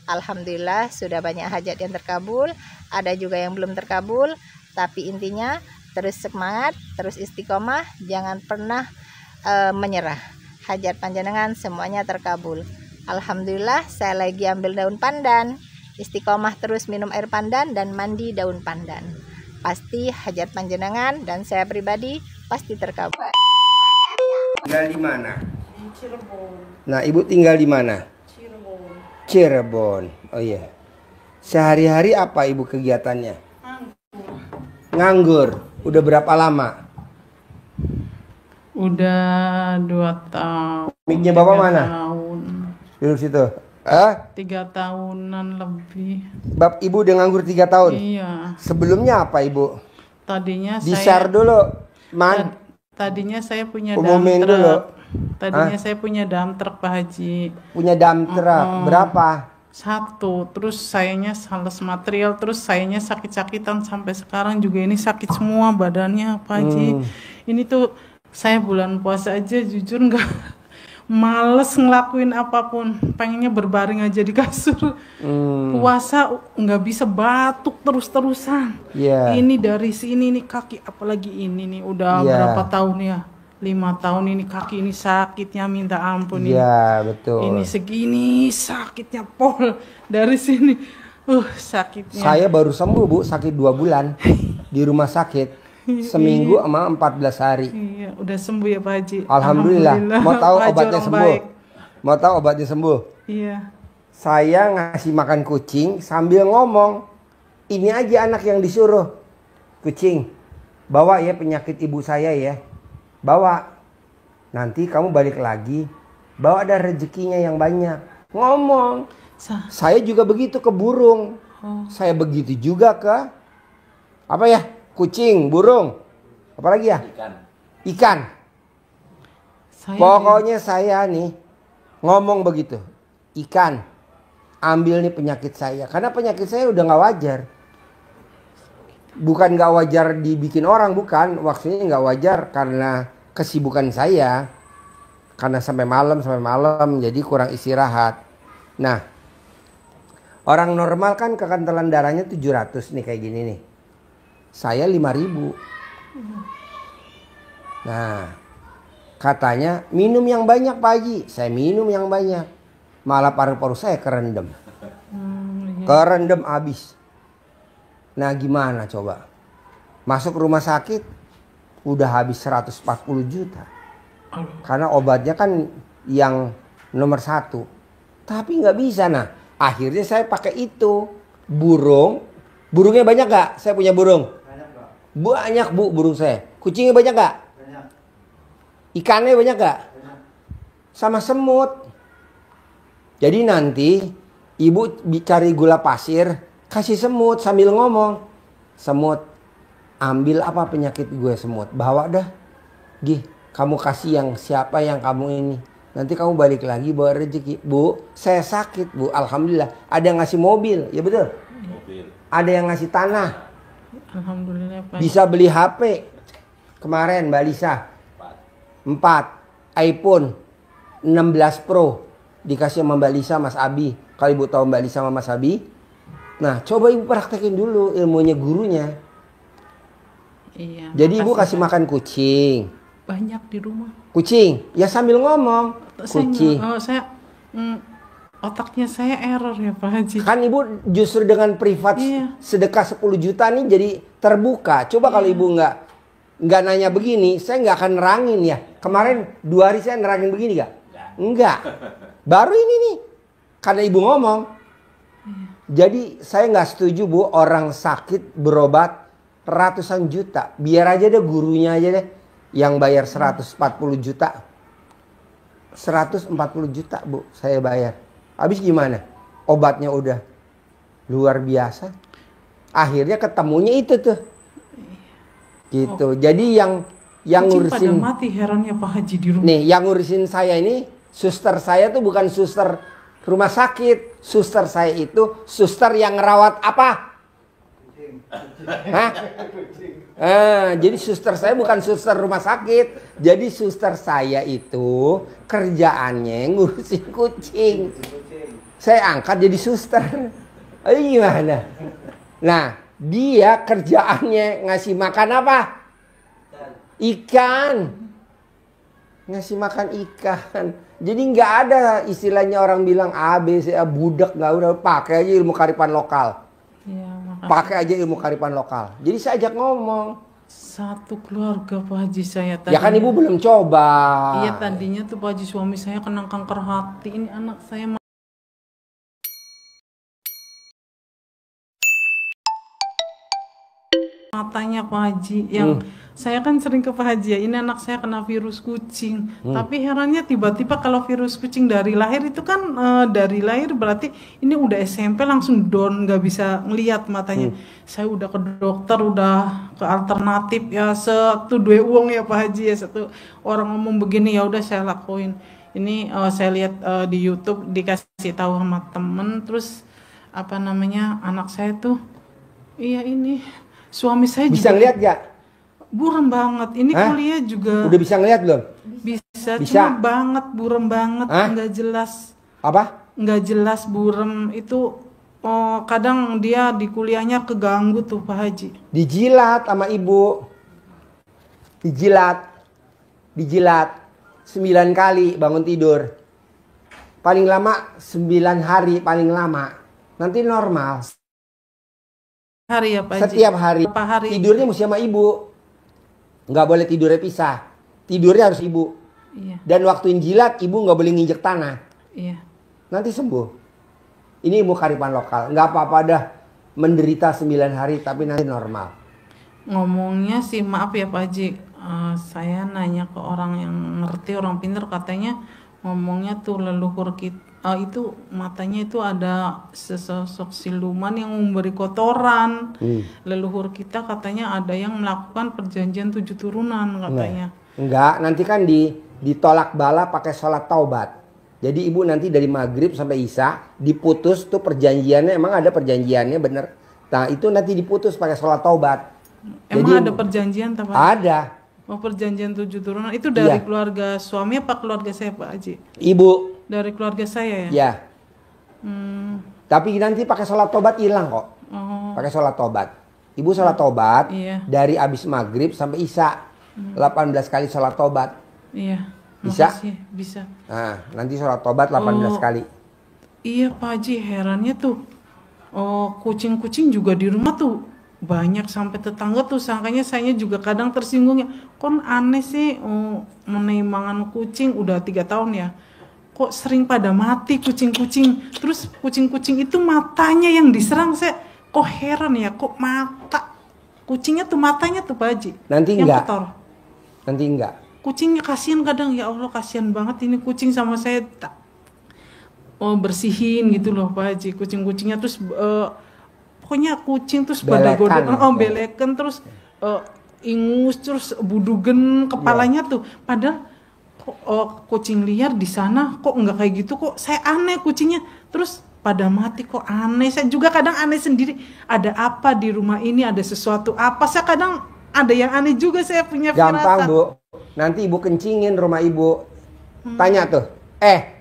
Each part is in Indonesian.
Alhamdulillah sudah banyak hajat yang terkabul, ada juga yang belum terkabul, tapi intinya terus semangat, terus istiqomah, jangan pernah menyerah. Hajat panjenengan semuanya terkabul. Alhamdulillah saya lagi ambil daun pandan, istiqomah terus minum air pandan dan mandi daun pandan. Pasti hajat panjenengan dan saya pribadi pasti terkabul. Tinggal di mana? Di Cirebon. Nah, Ibu tinggal di mana? Cirebon. Cirebon. Oh iya. Sehari-hari apa Ibu kegiatannya? Nganggur. Udah berapa lama? Udah 2 tahun. Mic-nya Bapak mana? Tahun. Duduk situ. 3 tahunan lebih. Bab Ibu udah nganggur 3 tahun? Iya. Sebelumnya apa Ibu? Tadinya Di-share dulu. Tadinya saya punya Umumin dump dulu. truck. Tadinya saya punya dump truck Pak Haji. Punya dump truck. Berapa? 1. Terus sayanya sales material. Terus sayanya sakit-sakitan. Sampai sekarang juga ini sakit semua badannya Pak Haji. Ini tuh saya bulan puasa aja jujur nggak males ngelakuin apapun. Pengennya berbaring aja di kasur. Puasa nggak bisa batuk terus-terusan. Ini dari sini nih kaki. Apalagi ini nih udah berapa tahun ya? 5 tahun ini kaki ini sakitnya minta ampun. Iya betul. Ini segini sakitnya pol dari sini. Sakitnya. Saya baru sembuh Bu, sakit 2 bulan di rumah sakit. Seminggu sama 14 hari. Iya, udah sembuh ya Pak Haji. Alhamdulillah. Mau tahu Pak Haji obatnya orang sembuh? baik. Mau tahu obatnya sembuh? Iya. Saya ngasih makan kucing sambil ngomong. Ini aja anak yang disuruh. Kucing, bawa ya penyakit ibu saya ya. Bawa. Nanti kamu balik lagi. Bawa ada rezekinya yang banyak. Ngomong. Saya juga begitu ke burung. Saya begitu juga ke apa ya? Kucing, burung. Apalagi ya? Ikan. Pokoknya saya nih ngomong begitu. Ikan. Ambil nih penyakit saya. Karena penyakit saya udah gak wajar. Bukan gak wajar dibikin orang, bukan. Maksudnya gak wajar karena kesibukan saya. Karena sampai malam jadi kurang istirahat. Nah, orang normal kan kekentalan darahnya 700 nih kayak gini nih. Saya 5.000. Nah, katanya minum yang banyak Pak Haji. Saya minum yang banyak. Malah paru-paru saya kerendam. Kerendam habis. Nah gimana coba? Masuk rumah sakit udah habis 140 juta. Karena obatnya kan yang nomor 1. Tapi nggak bisa. Nah akhirnya saya pakai itu. Burungnya banyak gak? Saya punya burung. Banyak Bu burung saya. Kucingnya banyak gak? Banyak. Ikannya banyak gak? Banyak. Sama semut. Jadi nanti Ibu cari gula pasir, kasih semut sambil ngomong. Semut, ambil apa penyakit gue semut? Bawa dah. Gih, kamu kasih yang siapa yang kamu ini. Nanti kamu balik lagi bawa rezeki. Bu, saya sakit Bu. Alhamdulillah. Ada yang ngasih mobil, ya betul? Mobil. Ada yang ngasih tanah. Alhamdulillah Pak. Bisa beli HP. Kemarin Mbak Lisa 4 iPhone 16 Pro dikasih sama Mbak Lisa Mas Abi. Kalau Ibu tahu Mbak Lisa sama Mas Abi. Nah coba Ibu praktekin dulu ilmunya gurunya. Iya. Jadi Ibu kasih makan kucing. Banyak di rumah. Kucing. Ya sambil ngomong. Kucing. Otaknya saya error ya Pak Haji. Kan Ibu justru dengan privat sedekah 10 juta nih jadi terbuka. Coba kalau Ibu nggak nanya begini, saya nggak akan nerangin ya. Kemarin 2 hari saya nerangin begini gak? Enggak. Baru ini nih. Karena Ibu ngomong. Jadi saya nggak setuju Bu orang sakit berobat ratusan juta. Biar aja deh gurunya aja deh yang bayar 140 juta. 140 juta Bu saya bayar. Habis gimana? Obatnya udah luar biasa. Akhirnya ketemunya itu tuh. Gitu. Jadi yang ngurusin pada mati herannya Pak Haji di rumah. Nih, yang ngurusin saya ini suster saya tuh bukan suster rumah sakit. Suster saya itu suster yang ngerawat apa? Hah? Jadi suster saya bukan suster rumah sakit. Jadi suster saya itu kerjaannya ngurusin kucing. Saya angkat jadi suster. Gimana? Nah, dia kerjaannya ngasih makan apa? Ikan. Ngasih makan ikan. Jadi nggak ada istilahnya orang bilang A, B, C, A, budak. Nggak udah, pakai aja ilmu kearifan lokal. Ya, Pakai aja ilmu kearifan lokal. Jadi saya ajak ngomong. Satu keluarga Pak Haji saya tadi. Ya kan ibu belum coba. Iya, tadinya tuh Pak Haji suami saya kena kanker hati. Ini anak saya matanya Pak Haji yang saya kan sering ke Pak Haji ya, ini anak saya kena virus kucing. Tapi herannya tiba-tiba kalau virus kucing dari lahir itu kan dari lahir berarti ini udah SMP langsung down, nggak bisa ngelihat matanya. Saya udah ke dokter, udah ke alternatif ya, satu dua uang ya Pak Haji ya, satu orang ngomong begini ya udah saya lakuin. Ini saya lihat di YouTube dikasih tahu sama temen, terus apa namanya anak saya tuh iya ini suami saya Bisa juga ngeliat gak? buram banget. Ini Hah? kuliah juga Udah bisa ngeliat belum? bisa. Bisa. Cuma banget buram banget, Hah? nggak jelas, Apa? nggak jelas buram itu. Kadang dia di kuliahnya keganggu tuh Pak Haji. Dijilat sama ibu. Dijilat. 9 kali bangun tidur. Paling lama 9 hari paling lama. Nanti normal. Hari ya Pak Haji? Setiap hari. Berapa hari? Tidurnya mesti sama ibu. Nggak boleh tidurnya pisah. Tidurnya harus ibu. Iya, Dan waktuin jilat ibu nggak boleh nginjek tanah. iya. Nanti sembuh. Ini ilmu kearifan lokal. Nggak apa-apa dah menderita 9 hari tapi nanti normal. Ngomongnya sih maaf ya Pak Haji, saya nanya ke orang yang ngerti, orang pintar, katanya ngomongnya tuh leluhur kita itu matanya itu ada sesosok siluman yang memberi kotoran. Leluhur kita katanya ada yang melakukan perjanjian 7 turunan katanya. Enggak, nanti kan ditolak bala pakai sholat taubat. Jadi ibu nanti dari maghrib sampai isya diputus tuh perjanjiannya, emang ada perjanjiannya bener. Nah itu nanti diputus pakai sholat taubat. Emang Jadi, ada perjanjian Pak? Ada. Oh, perjanjian 7 turunan itu dari Iya. keluarga suami apa keluarga saya Pak Haji? Ibu. Dari keluarga saya ya? Ya. Hmm, Tapi nanti pakai sholat taubat hilang kok. oh, Pakai sholat taubat. Ibu sholat taubat iya. dari abis maghrib sampai isya. 18 kali sholat taubat. Iya. Bisa? Makasih, bisa. Nah, nanti sholat taubat 18 kali. Iya Pak Haji, herannya tuh kucing-kucing juga di rumah tuh banyak, sampai tetangga tuh sangkanya saya juga kadang tersinggungnya. Kon aneh sih, menaimangan kucing udah 3 tahun ya. Kok sering pada mati kucing-kucing. Terus kucing-kucing itu matanya yang diserang, saya kok heran ya, kok mata kucingnya tuh matanya tuh Pak Haji. Nanti yang enggak. kotor. Nanti enggak. Kucingnya kasihan kadang, ya Allah kasihan banget ini kucing sama saya bersihin gitu loh Pak Haji kucing-kucingnya, terus pokoknya kucing terus pada Belekan. godok belekan, terus ingus, terus budugen kepalanya tuh, padahal kucing liar di sana kok nggak kayak gitu, kok saya aneh kucingnya terus pada mati, kok aneh. Saya juga kadang aneh sendiri, ada apa di rumah ini, ada sesuatu apa, saya kadang ada yang aneh juga, saya punya Gampang firasat. Bu. Nanti ibu kencingin rumah ibu. Tanya tuh.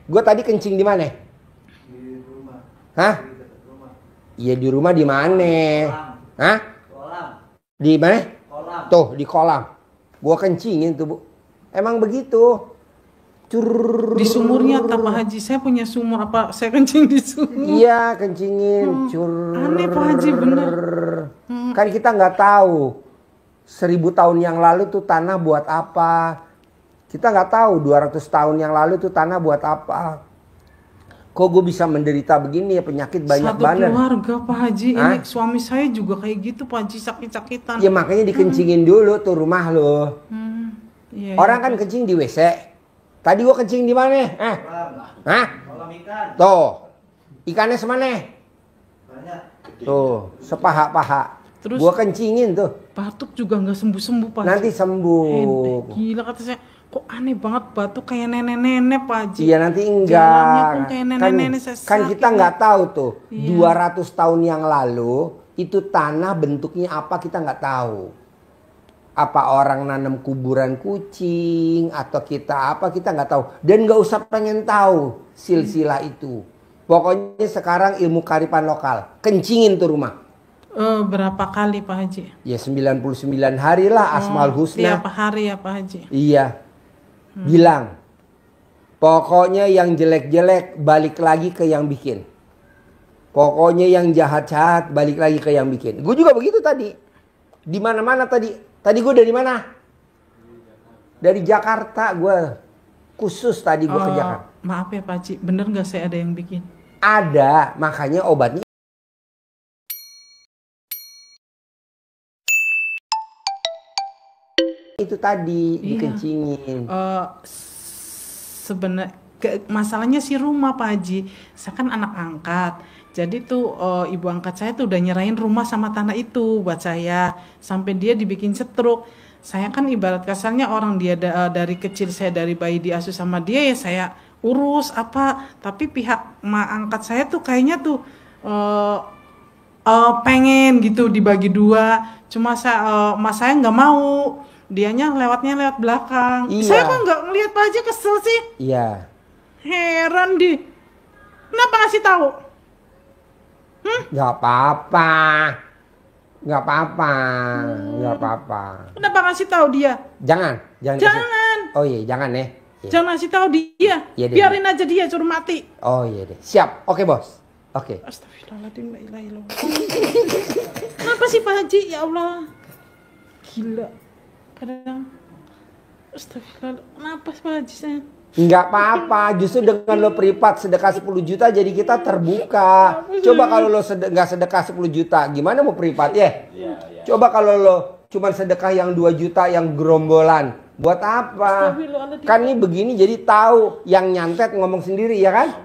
Gue tadi kencing di mana? Di rumah. Hah? Iya di rumah di mana? Hah? Kolam. Di mana? Kolam. Tuh di kolam. Gue kencingin tuh Bu. Emang begitu. Di sumurnya apa Pak Haji? Saya punya sumur, apa saya kencing di sumur? Iya kencingin. Aneh Pak Haji, bener. Kan kita nggak tahu 1000 tahun yang lalu tuh tanah buat apa. Kita nggak tahu 200 tahun yang lalu tuh tanah buat apa. Kok gue bisa menderita begini ya, penyakit banyak Satu banget. keluarga Pak Haji, Hah? ini suami saya juga kayak gitu Pak Haji, sakit-sakitan. Ya makanya dikencingin dulu tuh rumah lo. Iya, Orang kan kencing di WC. Tadi gue kencing di mana? Hah? Kolam ikan. Tuh. Ikannya semana? Banyak. Tuh, sepaha-paha. Terus Gue kencingin tuh. batuk juga nggak sembuh-sembuh Pak Haji. Nanti sembuh. Ente, gila kata saya, kok aneh banget batuk kayak nenek-nenek Pak Haji. Iya nanti Jalannya enggak. pun kayak nenek-nenek, saya Kan sakit, kita nggak tahu tuh. Iya. 200 tahun yang lalu itu tanah bentuknya apa kita nggak tahu. Apa orang nanam kuburan kucing atau kita apa kita nggak tahu. Dan nggak usah pengen tahu silsilah itu. Pokoknya sekarang ilmu kearifan lokal. Kencingin tuh rumah. Berapa kali Pak Haji? Ya 99 hari lah Asmaul Husna. Tiap hari ya Pak Haji? Iya. Bilang. Pokoknya yang jelek-jelek balik lagi ke yang bikin. Pokoknya yang jahat-jahat balik lagi ke yang bikin. Gue juga begitu tadi. Di mana-mana tadi. Tadi gue dari mana? Dari Jakarta gue. Khusus tadi gue ke Jakarta. Maaf ya Pak Haji, bener gak saya ada yang bikin? Ada, makanya obatnya itu tadi dikencingin. Sebenarnya masalahnya sih rumah Pak Haji. Saya kan anak angkat. Jadi tuh ibu angkat saya tuh udah nyerahin rumah sama tanah itu buat saya. Sampai dia dibikin setruk. Saya kan ibarat kasarnya orang dia dari kecil, saya dari bayi diasuh sama dia ya saya urus apa. Tapi pihak mak angkat saya tuh kayaknya tuh pengen gitu dibagi dua. Cuma mas saya nggak mau. Dianya lewat belakang. Iya. Saya kok nggak ngeliat Pak Haji, kesel sih. Iya. Heran di. Kenapa ngasih tahu? Nggak apa-apa. Nggak apa-apa. Nggak apa-apa. Kenapa ngasih tahu dia? Jangan. Jangan. Oh iya, jangan ya. Iya. Jangan ngasih tahu dia. Iya deh. Biarin aja dia suruh mati. Oh iya deh. Siap. Oke bos. Oke. Astagfirullahaladzim, la ilaha illallah. Kenapa sih Pak Haji? Ya Allah. Gila. Kadang. Astagfirullah. Kenapa sih Pak Haji saya? Nggak apa-apa, justru dengan lo privat sedekah 10 juta jadi kita terbuka. Coba kalau lo nggak sedekah 10 juta, gimana mau privat ya? Coba kalau lo cuman sedekah yang 2 juta yang gerombolan, buat apa? Kan ini begini jadi tahu yang nyantet ngomong sendiri ya kan?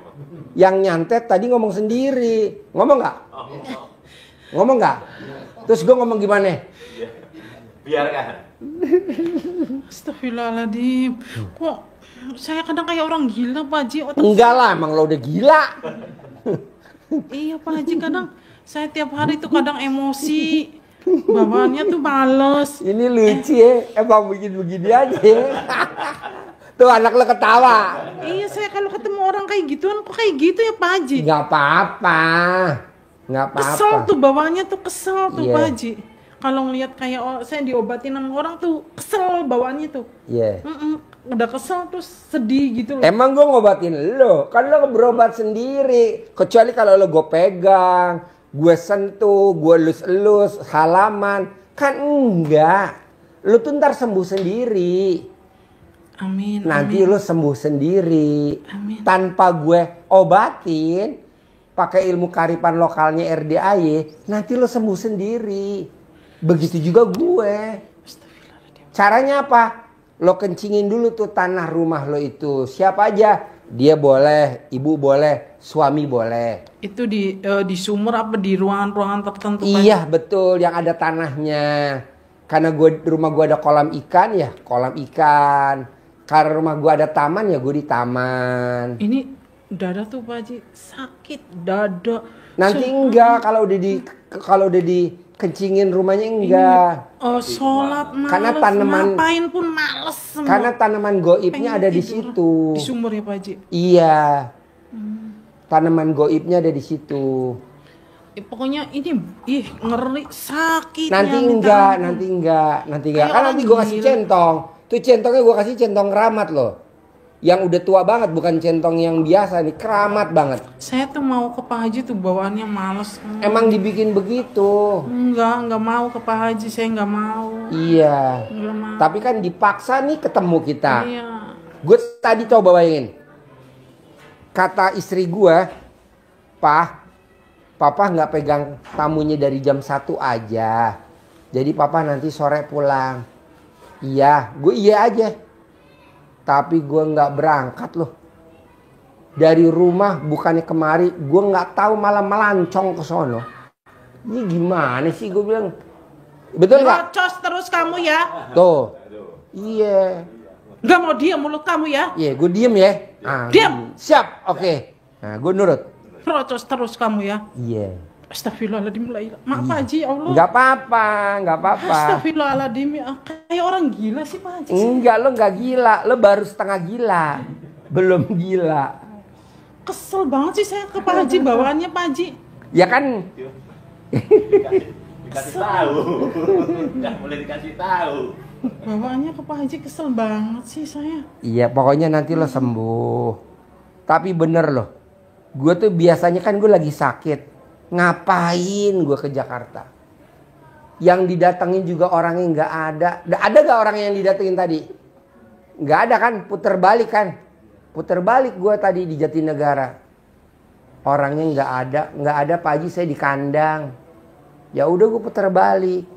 Yang nyantet tadi ngomong sendiri, ngomong nggak? Ngomong nggak? Terus gue ngomong gimana? Biarkan. Astagfirullahaladzim. Kok saya kadang kayak orang gila Pak Haji. Enggak lah, emang lo udah gila. Iya Pak Haji, kadang saya tiap hari tuh kadang emosi. Bawaannya tuh males. Ini lucu ya, emang begini aja. Tuh anak lo ketawa. Iya, saya kalau ketemu orang kayak gituan kok kayak gitu ya Pak Haji. Nggak apa-apa. Nggak apa-apa. Kesel tuh bawaannya tuh kesel tuh Iya. Pak Haji. Kalau ngelihat kayak saya diobatin sama orang tuh kesel bawaannya tuh. Iya. Udah kesel terus sedih gitu loh. Emang gue ngobatin lo, kan lo berobat sendiri. Kecuali kalau lo gue pegang, gue sentuh, gue elus-elus, halaman. Kan enggak. Lo tuh ntar sembuh sendiri. Amin. Nanti lo sembuh sendiri. Amin. Tanpa gue obatin, pakai ilmu kearifan lokalnya RDAY, nanti lo sembuh sendiri. Begitu juga gue. Caranya apa? Lo kencingin dulu tuh tanah rumah lo itu. Siapa aja? Dia boleh, ibu boleh, suami boleh. Itu di sumur apa di ruangan-ruangan tertentu? Iya betul, yang ada tanahnya. Karena rumah gue ada kolam ikan ya, kolam ikan. Karena rumah gue ada taman ya, gue di taman. Ini dada tuh Pak Haji sakit dada. Nanti enggak kalau udah dikencingin rumahnya enggak. Sholat males. Karena tanaman ngapain pun males semua. Karena tanaman goibnya Pengen ada di tidur. situ. Di sumur ya Pak Haji. Iya. Tanaman goibnya ada di situ. Pokoknya ini ngeri sakit. Nanti enggak. Kayak Kan nanti gue orang kasih gila. centong. Tuh centongnya gue kasih centong keramat loh. Yang udah tua banget, bukan centong yang biasa nih, keramat banget. Saya tuh mau ke Pak Haji tuh bawaannya males. Emang dibikin begitu. Enggak mau ke Pak Haji, saya enggak mau. Iya. Enggak mau. Tapi kan dipaksa nih ketemu kita. Iya. Gue tadi coba bayangin. Kata istri gue, Papa nggak pegang tamunya dari jam 1 aja. Jadi Papa nanti sore pulang. Iya, gue iya aja. Tapi gue nggak berangkat loh. Dari rumah bukannya kemari, gue nggak tahu malah melancong ke sono. Ini gimana sih gue bilang? Betul nggak? Rocos terus kamu ya. Tuh. Iya. Nggak mau diam mulut kamu ya. Iya, gue diem ya. Diam. Siap, oke. Nah, gue nurut. Rocos terus kamu ya. Iya. Astagfirullahaladzim. Maaf Pak Haji, ya Allah. Nggak apa-apa. Astagfirullahaladzim. Ya, kayak orang gila sih Pak Haji. Enggak, lo nggak gila. Lo baru setengah gila. Belum gila. Kesel banget sih saya ke Pak Haji, bawaannya Pak Haji. Ya kan Dikasih tahu. Nggak boleh dikasih tahu. Bawaannya ke Pak Haji kesel banget sih saya. iya pokoknya nanti lo sembuh. Tapi bener loh. Gue tuh biasanya kan gue lagi sakit. Ngapain gue ke Jakarta? Yang didatengin juga orangnya nggak ada. Ada gak orang yang didatengin tadi? Nggak ada kan? Puter balik kan? Puter balik gue tadi di Jatinegara. Orangnya nggak ada Pak Haji, saya di kandang. Ya udah gue puter balik.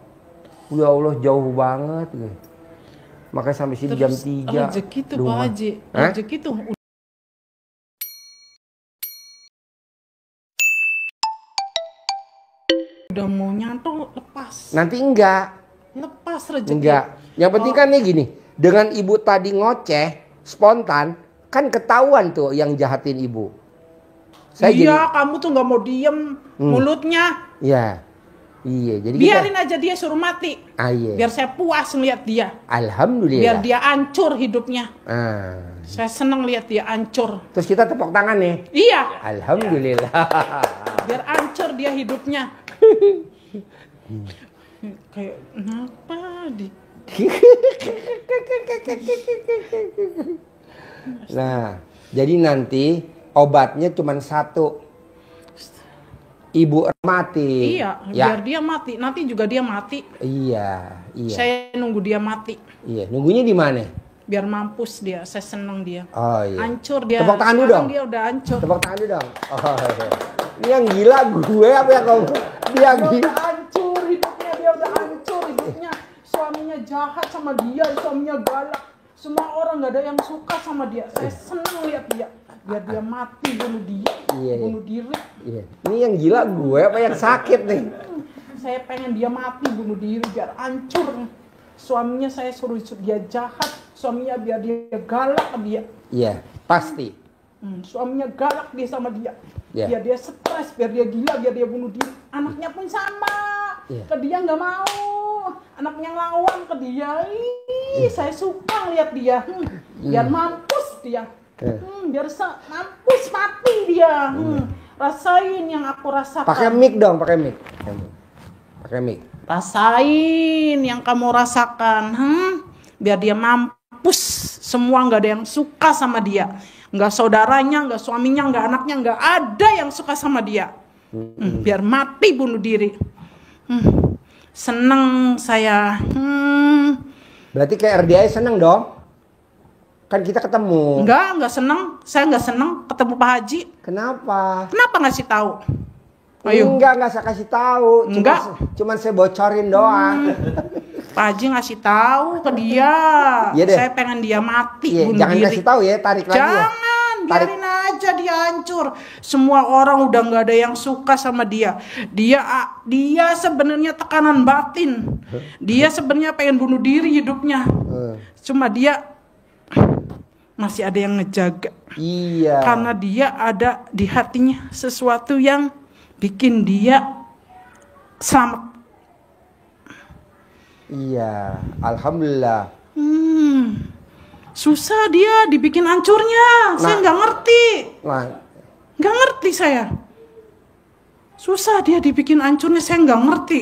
Ya Allah jauh banget. Makanya sampai sini jam 3. Rezeki tuh Pak Haji. Rezeki tuh. Udah mau nyantol lepas. Nanti enggak. Lepas rezeki. Enggak. Yang penting kan nih gini. Dengan ibu tadi ngoceh spontan. Kan ketahuan tuh yang jahatin ibu. Iya kamu tuh nggak mau diem. Mulutnya. Iya. Iya jadi biarin aja dia suruh mati. Iya. Biar saya puas ngeliat dia. Alhamdulillah. Biar dia hancur hidupnya. Ah. Saya seneng lihat dia hancur. Terus kita tepuk tangan nih. Iya. Alhamdulillah. Biar hancur dia hidupnya. Kayak kenapa di? Nah, jadi nanti obatnya cuma satu. Ibu mati. Iya, ya. biar dia mati. Nanti juga dia mati. Iya, iya. Saya nunggu dia mati. Iya, nunggunya di mana? Biar mampus dia. Saya seneng dia. Oh iya. Hancur dia. Tepuk tangan dulu Sekarang dong. Dia udah hancur. Tepuk tangan dulu dong. Oh, iya. Ini yang gila gue apa ya kamu? Dia Dia gila. udah hancur hidupnya. Dia udah hancur hidupnya. Suaminya jahat sama dia. Suaminya galak. Semua orang nggak ada yang suka sama dia. Saya seneng lihat dia. Biar dia mati bunuh diri. Iya, iya. Bunuh diri. Iya. Ini yang gila gue apa yang sakit nih? Saya pengen dia mati bunuh diri biar hancur. Suaminya saya suruh dia jahat. Suaminya biar dia galak ke dia. Iya, pasti. Suaminya galak dia sama dia. Yeah. Biar dia stres, biar dia gila, biar dia bunuh diri. Anaknya pun sama. Yeah. Ke dia nggak mau. Anaknya ngelawan ke dia. Ih, saya suka lihat dia. Biar mampus dia. Biar mampus mati dia. Rasain yang aku rasakan. Pakai mic dong, pakai mic. Pakai mic. Rasain yang kamu rasakan. Biar dia mampus. Semua nggak ada yang suka sama dia. Nggak saudaranya, nggak suaminya, nggak anaknya, nggak ada yang suka sama dia. Biar mati bunuh diri. Seneng saya. Berarti kayak RDI seneng dong? Kan kita ketemu. Nggak seneng. Saya nggak seneng ketemu Pak Haji. Kenapa? Kenapa ngasih tahu? Ayo. Enggak saya kasih tahu. Cuman saya bocorin doang. Pak Haji ngasih tahu ke dia. Iya deh. Saya pengen dia mati. Iya, bunuh jangan diri. kasih tahu ya, tarik lagi ya. Jangan, biarin aja dia hancur. Semua orang udah nggak ada yang suka sama dia. Dia sebenarnya tekanan batin. Dia sebenarnya pengen bunuh diri hidupnya. Cuma dia masih ada yang ngejaga. Iya. Karena dia ada di hatinya sesuatu yang bikin dia selamat. Iya, alhamdulillah. Susah dia dibikin hancurnya. Saya nggak ngerti. Nggak ngerti saya. Susah dia dibikin hancurnya. Saya nggak ngerti.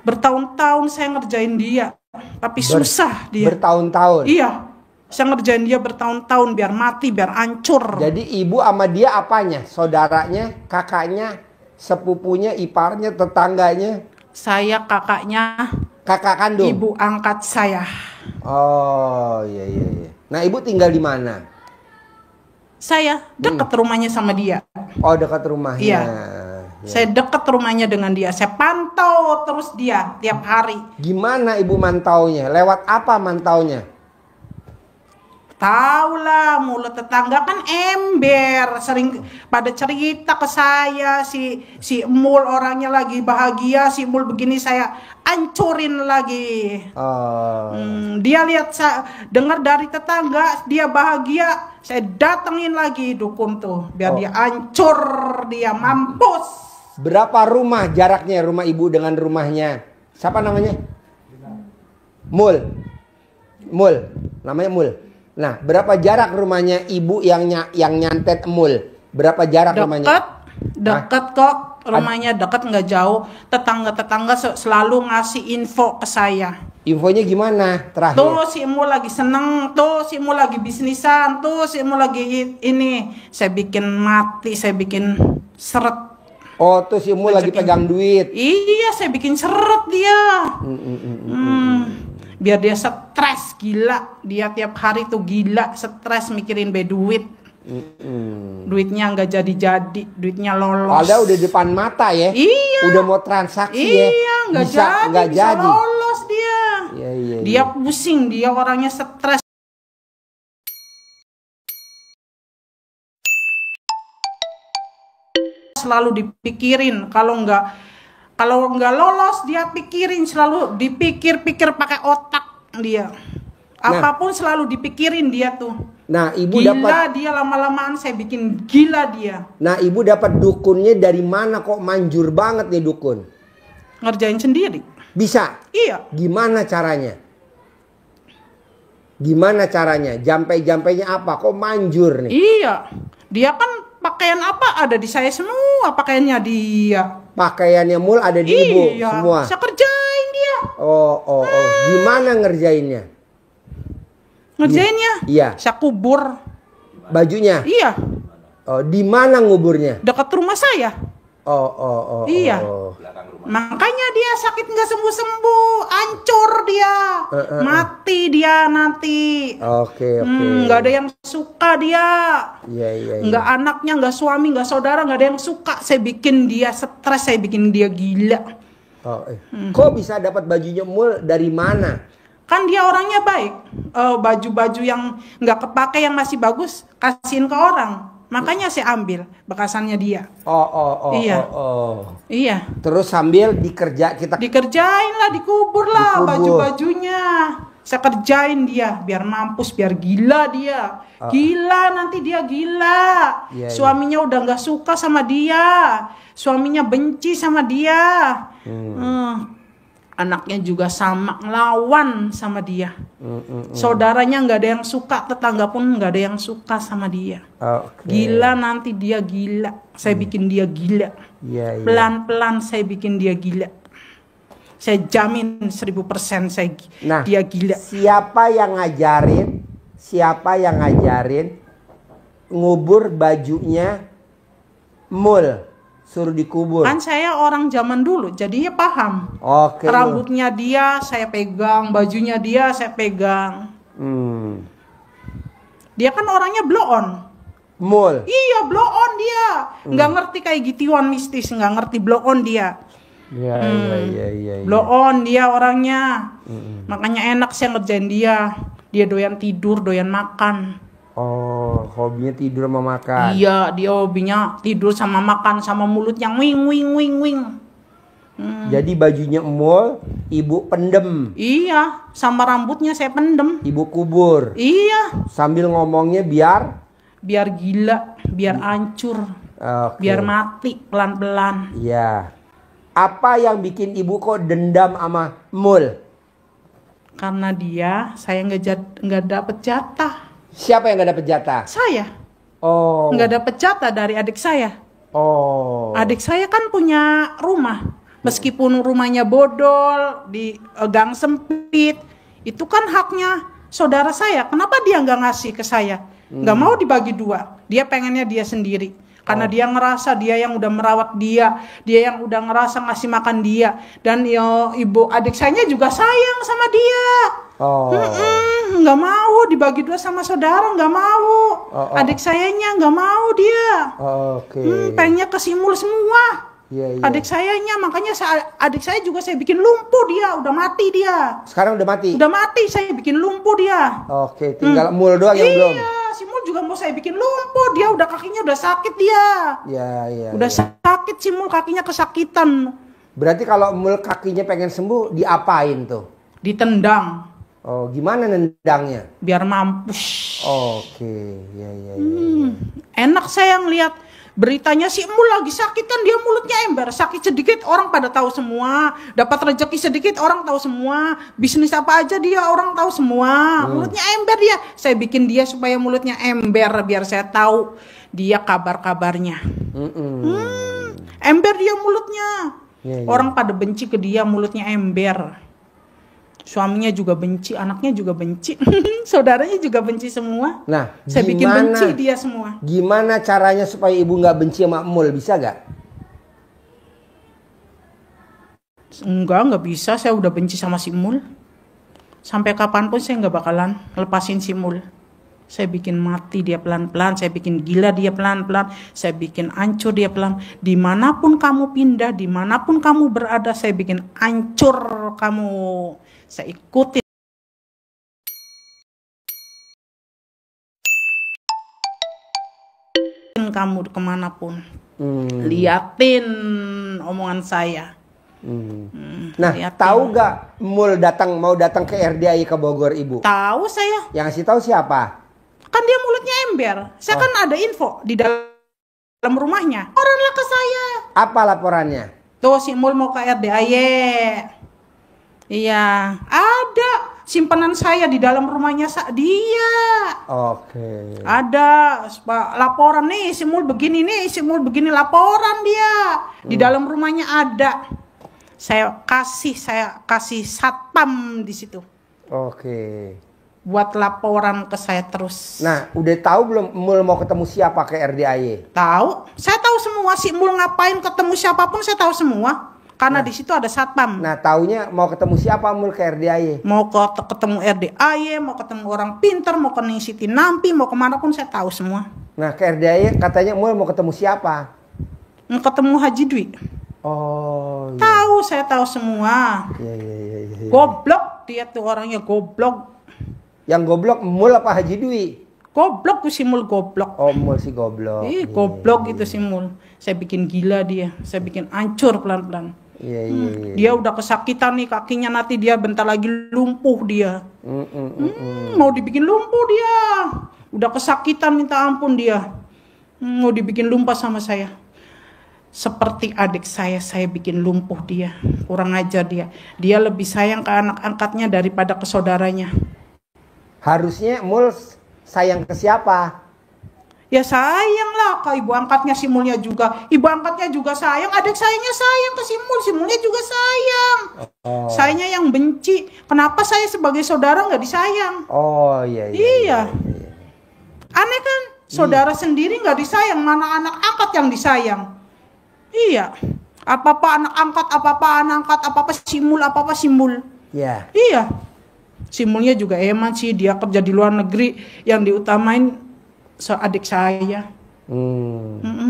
Bertahun-tahun saya ngerjain dia, tapi susah dia. Bertahun-tahun. Iya, saya ngerjain dia bertahun-tahun biar mati, biar hancur. Jadi ibu sama dia apanya? Saudaranya, kakaknya, sepupunya, iparnya, tetangganya? Saya kakaknya. Kakak kandung. Ibu angkat saya. Oh iya. Nah ibu tinggal di mana? Saya dekat rumahnya sama dia. Oh dekat rumahnya. Iya. Ya. Saya dekat rumahnya dengan dia. Saya pantau terus dia tiap hari. Gimana ibu mantaunya? Lewat apa mantaunya? Tahu lah, mulut tetangga kan ember, sering pada cerita ke saya si Emul orangnya lagi bahagia, si Emul begini saya ancurin lagi. Dia lihat dengar dari tetangga dia bahagia, saya datengin lagi dukun tuh biar dia hancur, dia mampus. Berapa rumah jaraknya rumah ibu dengan rumahnya? Siapa namanya? Mul. Namanya Mul. Nah, berapa jarak rumahnya ibu yang nyantet Emul? Berapa jarak rumahnya? Dekat kok, rumahnya dekat, nggak jauh. Tetangga-tetangga selalu ngasih info ke saya. Infonya gimana terakhir? Tuh si Mu lagi seneng, tuh si Mu lagi bisnisan, tuh si Mu lagi ini. Saya bikin mati, saya bikin seret. Oh tuh si Mu lagi pegang duit. Iya, saya bikin seret dia. Biar dia stres, gila. Dia tiap hari tuh gila, stres mikirin duit. Duitnya nggak jadi, duitnya lolos. Padahal udah depan mata ya. Iya. Udah mau transaksi ya. Iya, nggak bisa lolos dia. Iya. Dia pusing, dia orangnya stres. Selalu dipikirin, kalau nggak lolos dia pikirin, selalu dipikir-pikir pakai otak dia. Apapun selalu dipikirin dia tuh. Nah, ibu gila dia, lama-lamaan saya bikin gila dia. Nah, ibu dapat dukunnya dari mana kok manjur banget nih dukun? Ngerjain sendiri. Bisa? Iya. Gimana caranya? Gimana caranya? Jampe-jampenya apa? Kok manjur nih? Iya. Dia kan pakaian apa ada di saya semua, pakaiannya dia. Pakaiannya Mul ada di ibu semua. Saya kerjain dia. Oh. Gimana ngerjainnya? Ngerjainnya? Iya. Saya kubur. Bajunya? Iya. Oh, di mana nguburnya? Dekat rumah saya. Oh. Iya. Makanya dia sakit nggak sembuh-sembuh, hancur dia, mati dia nanti. Oke. Nggak ada yang suka dia. Iya. Nggak anaknya, nggak suami, nggak saudara, nggak ada yang suka. Saya bikin dia stres, saya bikin dia gila. Kok bisa dapat bajunya Mul dari mana? Kan dia orangnya baik. Baju-baju yang nggak kepake yang masih bagus kasihin ke orang. Makanya saya ambil bekasannya dia. Iya. Terus sambil dikerjain lah, dikubur lah baju-bajunya. Saya kerjain dia biar mampus, biar gila dia. Gila, nanti dia gila. Suaminya udah nggak suka sama dia. Suaminya benci sama dia. Anaknya juga sama, ngelawan sama dia. Saudaranya nggak ada yang suka, tetangga pun nggak ada yang suka sama dia. Gila, nanti dia gila. Saya bikin dia gila. Pelan-pelan saya bikin dia gila. Saya jamin 1000% dia gila. Siapa yang ngajarin ngubur bajunya Mul? Suruh dikubur. Kan saya orang zaman dulu, jadinya paham. Rambutnya dia saya pegang, bajunya dia saya pegang. Dia kan orangnya blow on. Mul. Iya, blow on dia. Nggak ngerti kayak gituan mistis, nggak ngerti blow on dia. Iya. Blow on dia orangnya. Makanya enak saya ngerjain dia. Dia doyan tidur, doyan makan. Hobinya tidur sama makan. Iya, dia hobinya tidur sama makan, sama mulut yang wing. Jadi bajunya Mul, ibu pendem. Iya, sama rambutnya saya pendem. Ibu kubur. Iya. Sambil ngomongnya biar gila, biar hancur, biar mati pelan-pelan. Iya. Apa yang bikin ibu kok dendam sama Mul? Karena saya nggak dapet jatah. Siapa yang nggak dapet jatah? Saya. Nggak dapet jatah dari adik saya. Adik saya kan punya rumah, meskipun rumahnya bodol di gang sempit, itu kan haknya saudara saya. Kenapa dia nggak ngasih ke saya? Nggak mau dibagi dua. Dia pengennya dia sendiri. Karena dia ngerasa dia yang udah merawat dia yang udah ngerasa ngasih makan dia, dan ibu adik saya juga sayang sama dia. Nggak mau dibagi dua sama saudara, nggak mau. Adik sayanya nggak mau dia. Pengennya kesimul semua. Adik sayanya, makanya adik saya juga saya bikin lumpuh dia, udah mati dia. Sekarang udah mati? Udah mati, saya bikin lumpuh dia. Tinggal Mul doang yang belum. Iya, si Mul juga mau saya bikin lumpuh, dia udah kakinya udah sakit dia. Udah sakit si Mul, kakinya kesakitan. Berarti kalau Mul kakinya pengen sembuh, diapain tuh? Ditendang. Gimana nendangnya? Biar mampus. Iya. Enak saya ngeliat beritanya si Mul lagi sakit kan, dia mulutnya ember, sakit sedikit orang pada tahu semua, dapat rezeki sedikit orang tahu semua, bisnis apa aja dia orang tahu semua, mulutnya ember dia. Saya bikin dia supaya mulutnya ember biar saya tahu dia kabar-kabarnya. Ember dia mulutnya. Orang pada benci ke dia, mulutnya ember. Suaminya juga benci, anaknya juga benci, saudaranya juga benci semua. Nah, saya bikin benci dia semua. Gimana caranya supaya ibu nggak benci sama Mul, bisa gak? Enggak bisa. Saya udah benci sama si Mul. Sampai kapanpun saya nggak bakalan lepasin si Mul. Saya bikin mati dia pelan-pelan, saya bikin gila dia pelan-pelan, saya bikin hancur dia pelan. Dimanapun kamu pindah, dimanapun kamu berada, saya bikin hancur kamu. Saya ikutin kamu kemanapun. Liatin omongan saya. Nah, tahu gak Mul mau datang ke RDI ke Bogor, ibu? Tahu saya. Yang ngasih tahu siapa? Kan dia mulutnya ember. Saya kan ada info di dalam rumahnya. Laporanlah ke saya. Apa laporannya? Tuh si Mul mau ke RDAY. Iya, ada simpanan saya di dalam rumahnya dia. Oke. Ada laporan nih, si Mul begini nih, si Mul begini, laporan dia. Di dalam rumahnya ada. Saya kasih satpam di situ. Oke. Buat laporan ke saya terus. Nah, udah tahu belum Mul mau ketemu siapa ke RDAY? Tahu, saya tahu semua si Mul ngapain ketemu siapapun saya tahu semua. Karena di situ ada satpam. Nah, taunya mau ketemu siapa Mul ke RDAY? Mau ketemu RDAY, mau ketemu orang pintar, mau ke Siti Nampi, mau kemana pun saya tahu semua. Nah, ke RDAY katanya Mul mau ketemu siapa? Mau ketemu Haji Dwi. Oh, iya. Tahu, saya tahu semua. Iya. Goblok dia tuh orangnya, goblok. Yang goblok Mul apa Haji Dwi? Goblok tuh si Mul, goblok. Oh, Mul si goblok. Goblok gitu si Mul. Saya bikin gila dia, saya bikin hancur pelan-pelan. Iya. Dia udah kesakitan nih kakinya, nanti dia bentar lagi lumpuh dia. Mau dibikin lumpuh dia. Udah kesakitan minta ampun dia. Mau dibikin lumpuh sama saya. Seperti adik saya bikin lumpuh dia. Kurang ajar dia. Dia lebih sayang ke anak angkatnya daripada ke saudaranya. Harusnya Mul sayang ke siapa? Ya sayang lah ke ibu angkatnya si Mulnya juga. Ibu angkatnya juga sayang, adik sayangnya sayang ke si Mul, si Mulnya juga sayang. Sayangnya yang benci. Kenapa saya sebagai saudara nggak disayang? Oh iya. Aneh kan? Saudara sendiri nggak disayang, mana anak angkat yang disayang? Iya. Apa-apa anak angkat, apa-apa si Mul. Yeah. Iya. Si Mulnya juga eman sih, dia kerja di luar negeri, yang diutamain adik saya.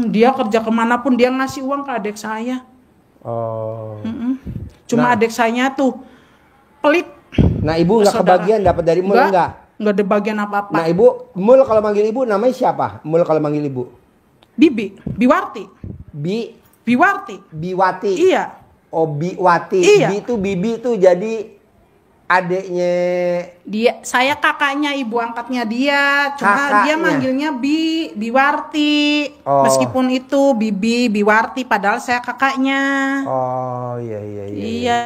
Dia kerja kemanapun dia ngasih uang ke adik saya. Cuma adik saya tuh pelit. Nah, ibu nggak kebagian dapat dari Mul? Nggak ada bagian apa-apa. Nah, ibu Mul kalau manggil ibu namanya siapa? Mul kalau manggil ibu? Biwarti. Biwati. Iya. Oh, Biwati. Iya. Bi itu bibi tuh jadi adiknya dia, saya kakaknya ibu angkatnya dia, cuma dia manggilnya Biwarti. Meskipun itu Biwarti, padahal saya kakaknya. Oh iya. Iya.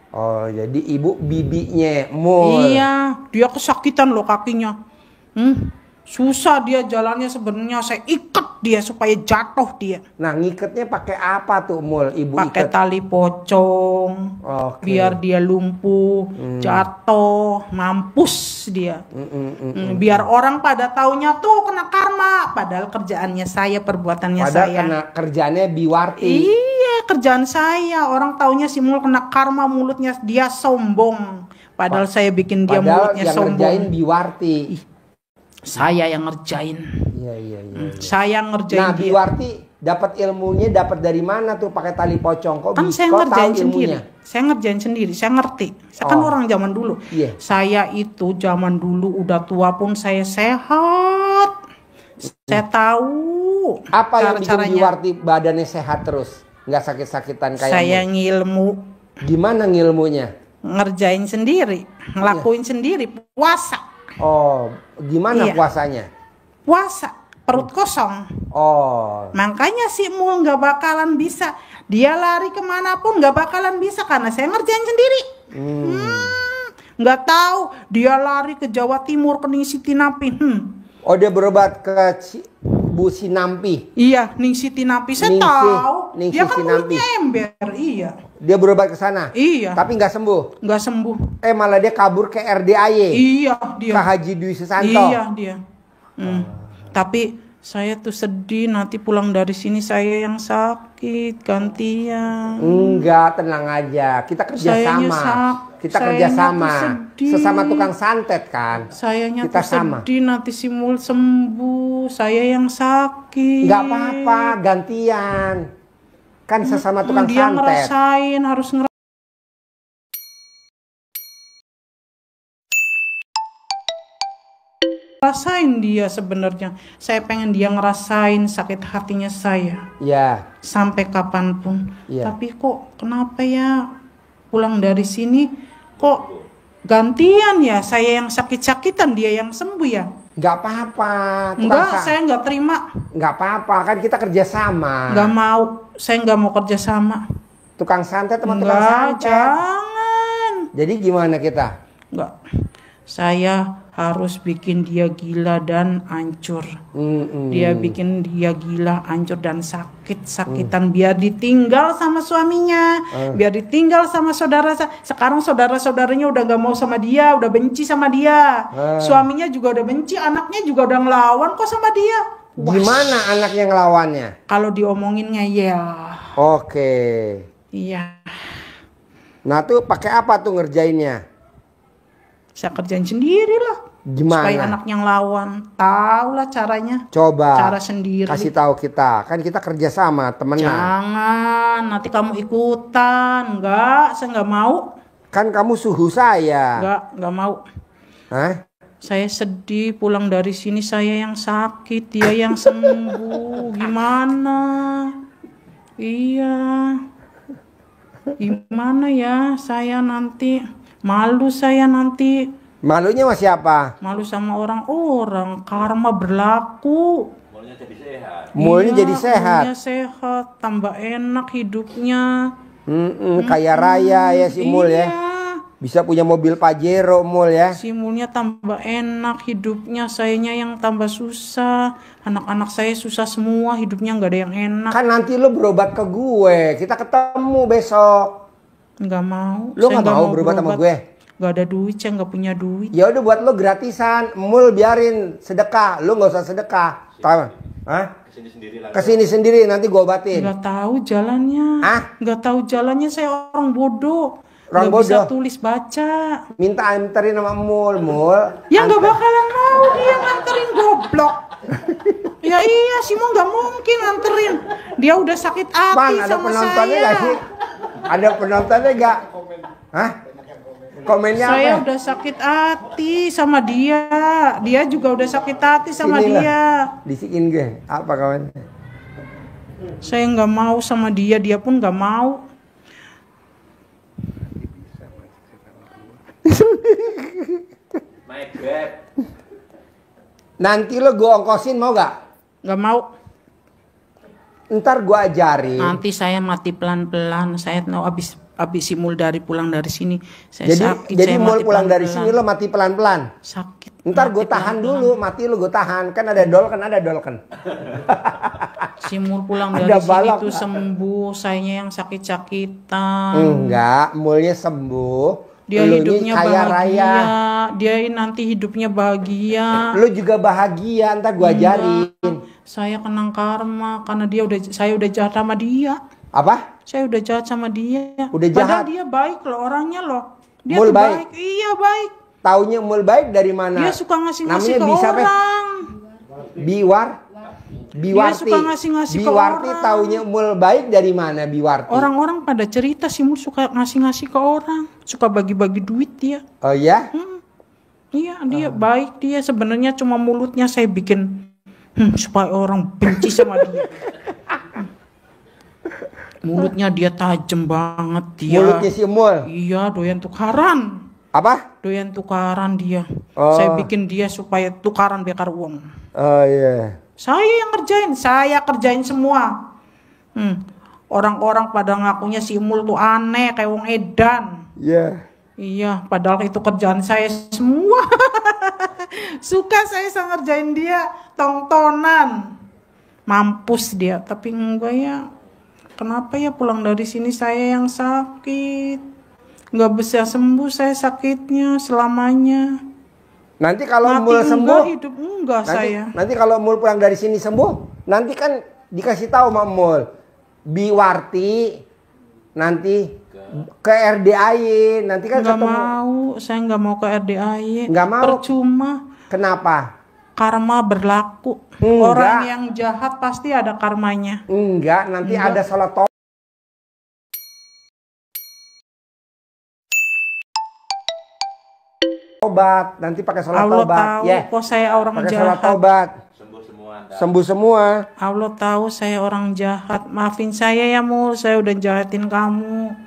Oh, jadi ibu bibinya Mul. Iya, dia kesakitan loh kakinya. Susah dia jalannya sebenarnya, saya ikat dia supaya jatuh dia. Nah, ngikatnya pakai apa tuh Mul? Ibu pakai tali pocong. Biar dia lumpuh, jatuh, mampus dia. Biar orang pada taunya tuh kena karma, padahal kerjaannya saya, perbuatannya padahal saya. Kena kerjaannya Biwarti. Iya, kerjaan saya. Orang taunya si Mul kena karma, mulutnya dia sombong. Padahal saya bikin dia mulutnya sombong. Padahal yang ngerjain Biwarti. Saya yang ngerjain. Iya. Saya ngerjain. Nah, Biwarti dapat ilmunya dari mana tuh pakai tali pocong? Kok kan saya ngerjain sendiri. Saya ngerjain sendiri, saya ngerti. Saya kan orang zaman dulu. Yeah. Saya itu zaman dulu udah tua pun saya sehat. Saya tahu. Apa yang bikin Biwarti badannya sehat terus? Nggak sakit-sakitan kayak saya ngilmu. Gimana ngilmunya? Ngerjain sendiri, ngelakuin sendiri, puasa. Oh, gimana puasanya? Puasa, perut kosong. Oh. Makanya si Mul nggak bakalan bisa. Dia lari kemanapun nggak bakalan bisa karena saya ngerjain sendiri. Nggak tahu dia lari ke Jawa Timur ke Ning Siti Nampi. Oh, dia berobat ke Bu Sinampi. Iya, Ning Siti Nampi saya tahu. Dia kan mulutnya ember. Iya. Dia berobat ke sana. Iya. Tapi nggak sembuh. Nggak sembuh. Malah dia kabur ke RDAY. Iya dia. Ke Haji Dwi Susanto. Iya dia. Tapi saya tuh sedih nanti pulang dari sini saya yang sakit gantian. Enggak, tenang aja. Kita kerjasama. Kita kerjasama. Sesama tukang santet kan. Sayanya kita tuh sama. sedih nanti si Mul sembuh. Saya yang sakit. Enggak apa-apa, gantian. Kan sesama tukang dia santet. ngerasain harus ngerasain dia sebenarnya. Saya pengen dia ngerasain sakit hatinya saya. Ya. Sampai kapanpun. Ya. Tapi kok kenapa ya pulang dari sini kok gantian ya? Saya yang sakit-sakitan, dia yang sembuh ya? Nggak apa-apa. Enggak, saya nggak terima. Nggak apa-apa, kan kita kerjasama. Nggak mau, saya nggak mau kerjasama. Tukang santet sama tukang santet. Jangan. Jadi gimana kita? Nggak. Saya harus bikin dia gila dan hancur. Dia bikin dia gila, hancur dan sakit-sakitan biar ditinggal sama suaminya, biar ditinggal sama saudara. Sekarang saudara-saudaranya udah gak mau sama dia, udah benci sama dia. Suaminya juga udah benci, anaknya juga udah ngelawan kok sama dia. Gimana anaknya ngelawannya? Kalau diomongin ngeyel. Oke. Iya. Nah tuh pakai apa tuh ngerjainnya? Saya kerjain sendiri lah. Gimana? Supaya anaknya ngelawan. Tahu lah caranya. Coba. Cara sendiri. Kasih tahu kita. Kan kita kerjasama, temenan. Jangan. Nanti kamu ikutan. Enggak, saya nggak mau. Kan kamu suhu saya. Nggak mau. Hah? Saya sedih pulang dari sini saya yang sakit, dia yang sembuh. Gimana? Iya. Gimana ya saya nanti? Malu saya nanti. Malunya sama siapa? Malu sama orang-orang. Karma berlaku. Mulanya jadi sehat. Mulanya jadi sehat. Mulanya sehat. Tambah enak hidupnya. Kaya raya ya si Mul ya. Bisa punya mobil Pajero Mul ya. Si Mulnya tambah enak hidupnya. Sayanya yang tambah susah. Anak-anak saya susah semua. Hidupnya nggak ada yang enak. Kan nanti lo berobat ke gue. Kita ketemu besok. Nggak mau. Lo nggak mau berobat sama gue? Nggak ada duit, saya nggak punya duit. Ya udah buat lo gratisan. Mul biarin sedekah. Lo nggak usah sedekah. Tahu? Hah? Kesini sendiri nanti gue obatin. Nggak tahu jalannya. Nggak tahu jalannya, saya orang bodoh. Orang nggak bisa bodoh. tulis baca. Minta anterin sama Mul. Ya nggak bakalan mau dia nganterin, goblok. Ya iya sih, mau nggak mungkin nganterin. Dia udah sakit hati Pan, ada sama penontonnya saya. gak sih? Ada penontonnya gak? Hah? Komennya Saya apa? udah sakit hati sama dia. Dia juga udah sakit hati sama Inilah. dia. Bisikin gue. Apa komennya? Saya nggak mau sama dia, dia pun nggak mau. My Grab. Nanti lo gue ongkosin mau gak? Nggak mau. Ntar gue ajarin. Nanti saya mati pelan-pelan. Saya mau habis si Mul dari pulang dari sini. Saya sakit. Jadi saya Mul mati pulang dari pelan-pelan. sini lo mati pelan-pelan. Sakit. Ntar mati gue tahan pelan-pelan. dulu, mati lo gue tahan. Kan ada dolken. Si Mul pulang Ada dari sini balok, tuh Pak. sembuh. Sayanya yang sakit-sakitan. Enggak, Mulnya sembuh. Dia Elunya hidupnya kaya bahagia. raya. Dia nanti hidupnya bahagia. Lo juga bahagia, ntar gue ajarin. Saya kenang karma karena saya udah jahat sama dia. Apa? Saya udah jahat sama dia. Udah jahat? Padahal dia baik loh orangnya loh. Dia Mul tuh baik? Iya baik. Taunya Mul baik dari mana? Dia suka ngasih-ngasih Namanya ke bisa, Pe? orang. Biwarti. suka ngasih-ngasih ke Biwarti orang. taunya Mul baik dari mana Biwarti? Orang-orang pada cerita si Mul suka ngasih-ngasih ke orang. Suka bagi-bagi duit dia. Oh ya? Iya dia baik. Dia sebenarnya cuma mulutnya saya bikin supaya orang benci sama dia. Mulutnya dia tajam banget dia. Mulutnya si Mul. Iya, doyan tukaran. Apa? Doyan tukaran dia. Oh. Saya bikin dia supaya tukaran bekar uang. Oh iya. Saya yang ngerjain, saya kerjain semua. Orang-orang pada ngakunya si Mul tuh aneh kayak wong edan. Iya. Iya, padahal itu kerjaan saya semua. Suka saya ngerjain dia, tontonan. Mampus dia, tapi enggak ya. Kenapa ya pulang dari sini saya yang sakit? Enggak bisa sembuh saya sakitnya selamanya. Nanti kalau Mati Mul enggak, sembuh, hidup enggak saya. nanti kalau Mul pulang dari sini sembuh, nanti kan dikasih tahu sama Mul, Biwarti nanti ke RDAY, nanti kan Enggak ketemu. mau, saya enggak mau ke RDAY. Enggak mau. Percuma. Kenapa? Karma berlaku. Enggak. Orang yang jahat pasti ada karmanya. Enggak, nanti Enggak. ada sholat tobat, nanti pakai sholat Allah tobat. tahu Ya, kok saya orang pakai sholat jahat. tobat. Sembuh semua Anda. Sembuh semua. Allah tahu saya orang jahat. Maafin saya ya Mul, saya udah jahatin kamu.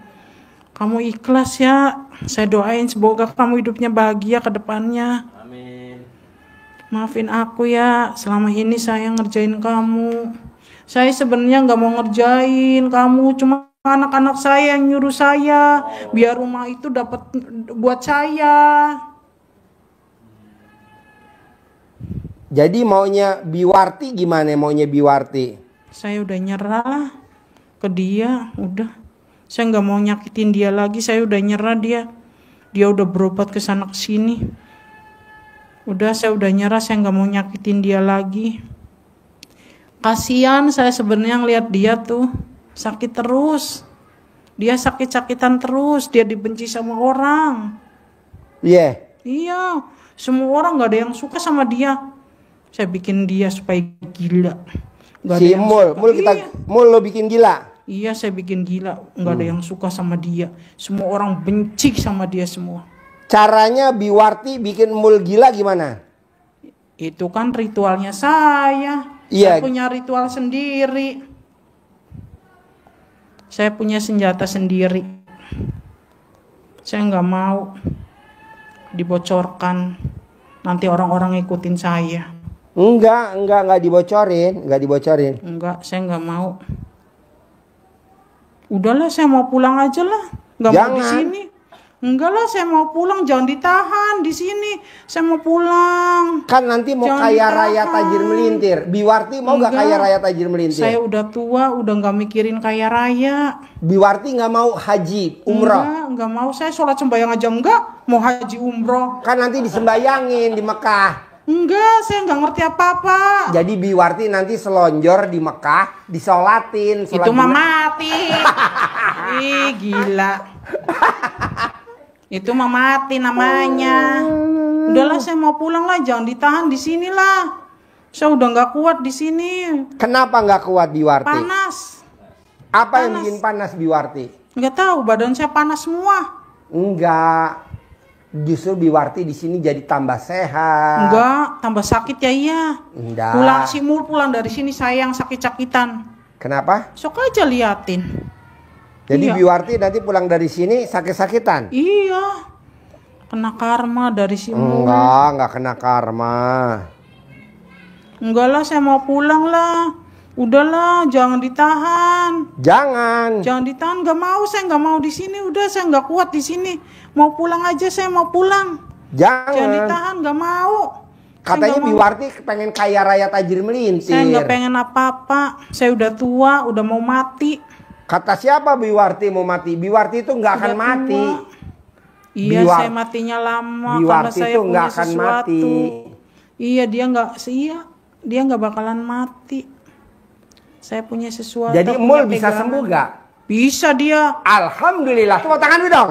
Kamu ikhlas ya. Saya doain semoga kamu hidupnya bahagia ke depannya. Amin. Maafin aku ya, selama ini saya ngerjain kamu. Saya sebenarnya nggak mau ngerjain kamu, cuma anak-anak saya yang nyuruh saya biar rumah itu dapat buat saya. Jadi maunya Biwarti gimana? Maunya Biwarti? Saya udah nyerah ke dia, udah. Saya nggak mau nyakitin dia lagi, saya udah nyerah dia. Dia udah berobat ke sana ke sini. Udah, saya udah nyerah, saya nggak mau nyakitin dia lagi. Kasihan saya sebenarnya ngeliat dia tuh sakit terus. Dia sakit-sakitan terus, dia dibenci sama orang. Iya. Iya, semua orang nggak ada yang suka sama dia. Saya bikin dia supaya gila. Nggak ada Si yang Mul, suka. Iya. Mul lo bikin gila. Iya, saya bikin gila. Nggak ada yang suka sama dia. Semua orang benci sama dia semua. Caranya Biwarti bikin Mul gila gimana? Itu kan ritualnya saya. Iya. Saya punya ritual sendiri. Saya punya senjata sendiri. Saya nggak mau dibocorkan. Nanti orang-orang ngikutin saya. Enggak dibocorin, Enggak, saya nggak mau. Udahlah, saya mau pulang aja lah. Nggak mau di Jangan. sini. Enggak lah, saya mau pulang. Jangan ditahan di sini. Saya mau pulang. Kan nanti mau Jangan kaya ditahan. raya tajir melintir. Biwarti mau nggak Enggak. kaya raya tajir melintir? Saya udah tua, udah nggak mikirin kaya raya. Biwarti nggak mau haji, umroh. Enggak mau. Saya sholat sembahyang aja enggak. Mau haji umroh. Kan nanti disembayangin di Mekah. Enggak, saya nggak ngerti apa-apa. Jadi Biwarti nanti selonjor di Mekah, disolatin. Itu mah mati. Ih, gila. Itu mah mati namanya. Udahlah, saya mau pulang lah, jangan ditahan di sini lah. Saya udah nggak kuat di sini. Kenapa nggak kuat Biwarti? Panas. Apa yang panas. bikin panas Biwarti? Nggak tahu, badan saya panas semua. Enggak. Justru Biwarti di sini jadi tambah sehat. Enggak, tambah sakit ya iya. Enggak. Pulang si Mul pulang dari sini saya yang sakit-sakitan. Kenapa? Sok aja liatin. Jadi Iya. Biwarti nanti pulang dari sini sakit-sakitan? Iya. Kena karma dari si Mul. Enggak kena karma. Enggak lah, saya mau pulang lah. Udahlah, jangan ditahan. Jangan. Jangan ditahan, nggak mau, saya nggak mau di sini. Udah, saya nggak kuat di sini. Mau pulang aja, saya mau pulang. Jangan Jangan. ditahan, nggak mau. Saya Katanya nggak mau. Biwarti pengen kaya raya tajir melintir. Saya nggak pengen apa-apa. Saya udah tua, udah mau mati. Kata siapa Biwarti mau mati? Biwarti itu nggak akan Udah mati. tua. Iya, Biwar- saya matinya lama karena Biwarti saya itu punya nggak akan sesuatu. mati. Iya, dia nggak bakalan mati. Saya punya sesuatu. Jadi punya Mul bisa pegangan. sembuh gak? Bisa dia. Alhamdulillah. Tepuk tangan dulu dong.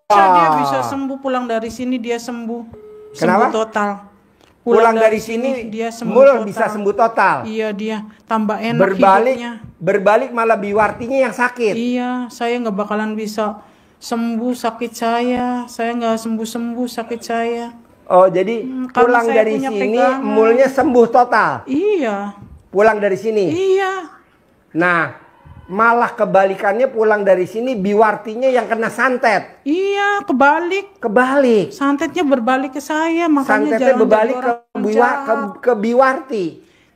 Dia Wah. bisa sembuh, pulang dari sini dia sembuh. Kenapa? Sembuh total. Pulang dari sini dia sembuh Mul total. bisa sembuh total. Iya, dia tambah enak hidupnya. Berbalik malah Biwartinya yang sakit. Iya, saya nggak bakalan bisa sembuh sakit saya. Saya nggak sembuh sakit saya. Oh jadi karena pulang saya dari punya sini pegangan. Mulnya sembuh total. Iya, Pulang dari sini. iya. Nah malah kebalikannya pulang dari sini Biwartinya yang kena santet. Iya, kebalik. Kebalik. Santetnya berbalik ke saya, makanya Santetnya jarang berbalik jadi ke, orang jahat. ke Biwarti.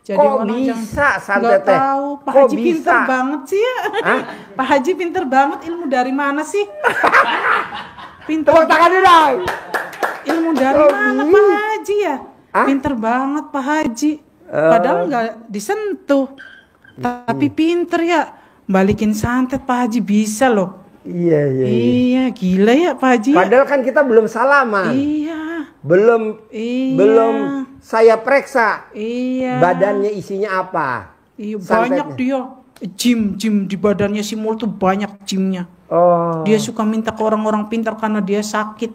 Jadi Kok orang bisa nggak santet teh? tahu. Pak Kok Haji pinter bisa? banget sih ya. Pak Haji pinter banget, ilmu dari mana sih? Pinter. Tepuk tangan dulu dong. Ilmu dari mana Pak Haji ya? Pinter banget Pak Haji. Padahal nggak disentuh. Tapi pinter ya. Balikin santet Pak Haji bisa loh. Iya. Iya, gila ya Pak Haji. Padahal kan kita belum salaman. Iya. Belum saya periksa. Iya. Badannya isinya apa? Iya, Santetnya. banyak dia. Gym di badannya si Mul tuh banyak gymnya. Oh. Dia suka minta ke orang-orang pintar karena dia sakit.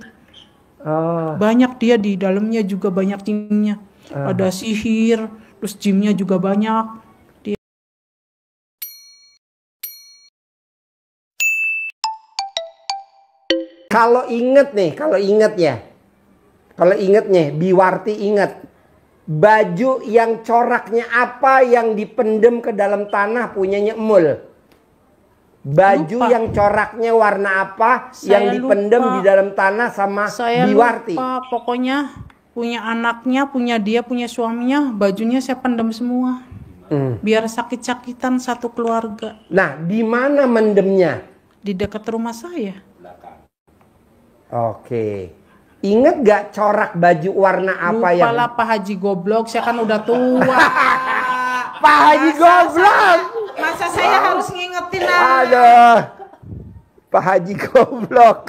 Oh. Banyak dia di dalamnya juga banyak gymnya. Ada sihir, terus gymnya juga banyak. Kalau inget nih, Biwarti inget. Baju yang coraknya apa yang dipendem ke dalam tanah punyanya Emul? Baju Lupa. yang coraknya warna apa yang Saya dipendem lupa. di dalam tanah sama Saya Biwarti? lupa, pokoknya punya anaknya, punya dia, punya suaminya, bajunya saya pendam semua. Biar sakit-sakitan satu keluarga. Nah, di mana mendemnya? Di dekat rumah saya. Oke. Ingat gak corak baju warna apa Lupa yang... lah Pak Haji goblok, saya kan udah tua. Pak Haji goblok! Masa saya harus ngingetin lah. Aduh. Pak Haji goblok.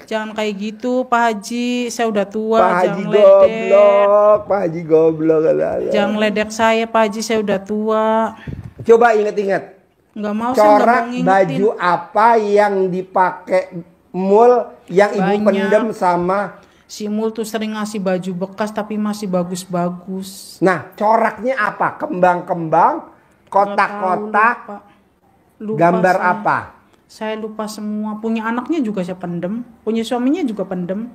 Jangan kayak gitu Pak Haji, saya udah tua. Pak Haji jangan ledek. goblok. Pak Haji goblok. Jangan ledek saya Pak Haji, saya udah tua. Coba inget-inget. Nggak mau, saya nggak mau Corak ngingetin. baju apa yang dipakai Mul yang ibu Banyak. pendem sama... Si Mul tuh sering ngasih baju bekas tapi masih bagus-bagus. Nah, coraknya apa? Kembang-kembang, kotak-kotak, Nggak tahu, lupa gambar saya. apa? Saya lupa semua. Punya anaknya juga saya pendem, punya suaminya juga pendem.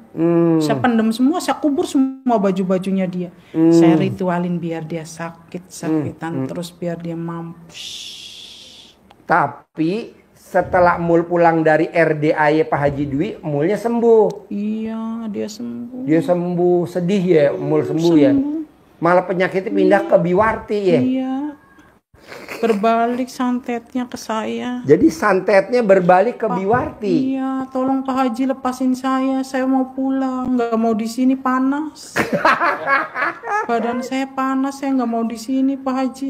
Saya pendem semua, saya kubur semua baju-bajunya dia. Saya ritualin biar dia sakit-sakitan, terus biar dia mampus. Tapi setelah Mul pulang dari RDAY Pak Haji Dwi, Mulnya sembuh. Iya, dia sembuh. Dia sembuh, sedih ya, Mul sembuh ya. Malah penyakitnya pindah ke Biwarti ya. Iya. Berbalik santetnya ke saya. Jadi santetnya berbalik ke Biwarti. Iya, tolong Pak Haji lepasin saya mau pulang, nggak mau di sini panas. Badan saya panas, saya nggak mau di sini Pak Haji.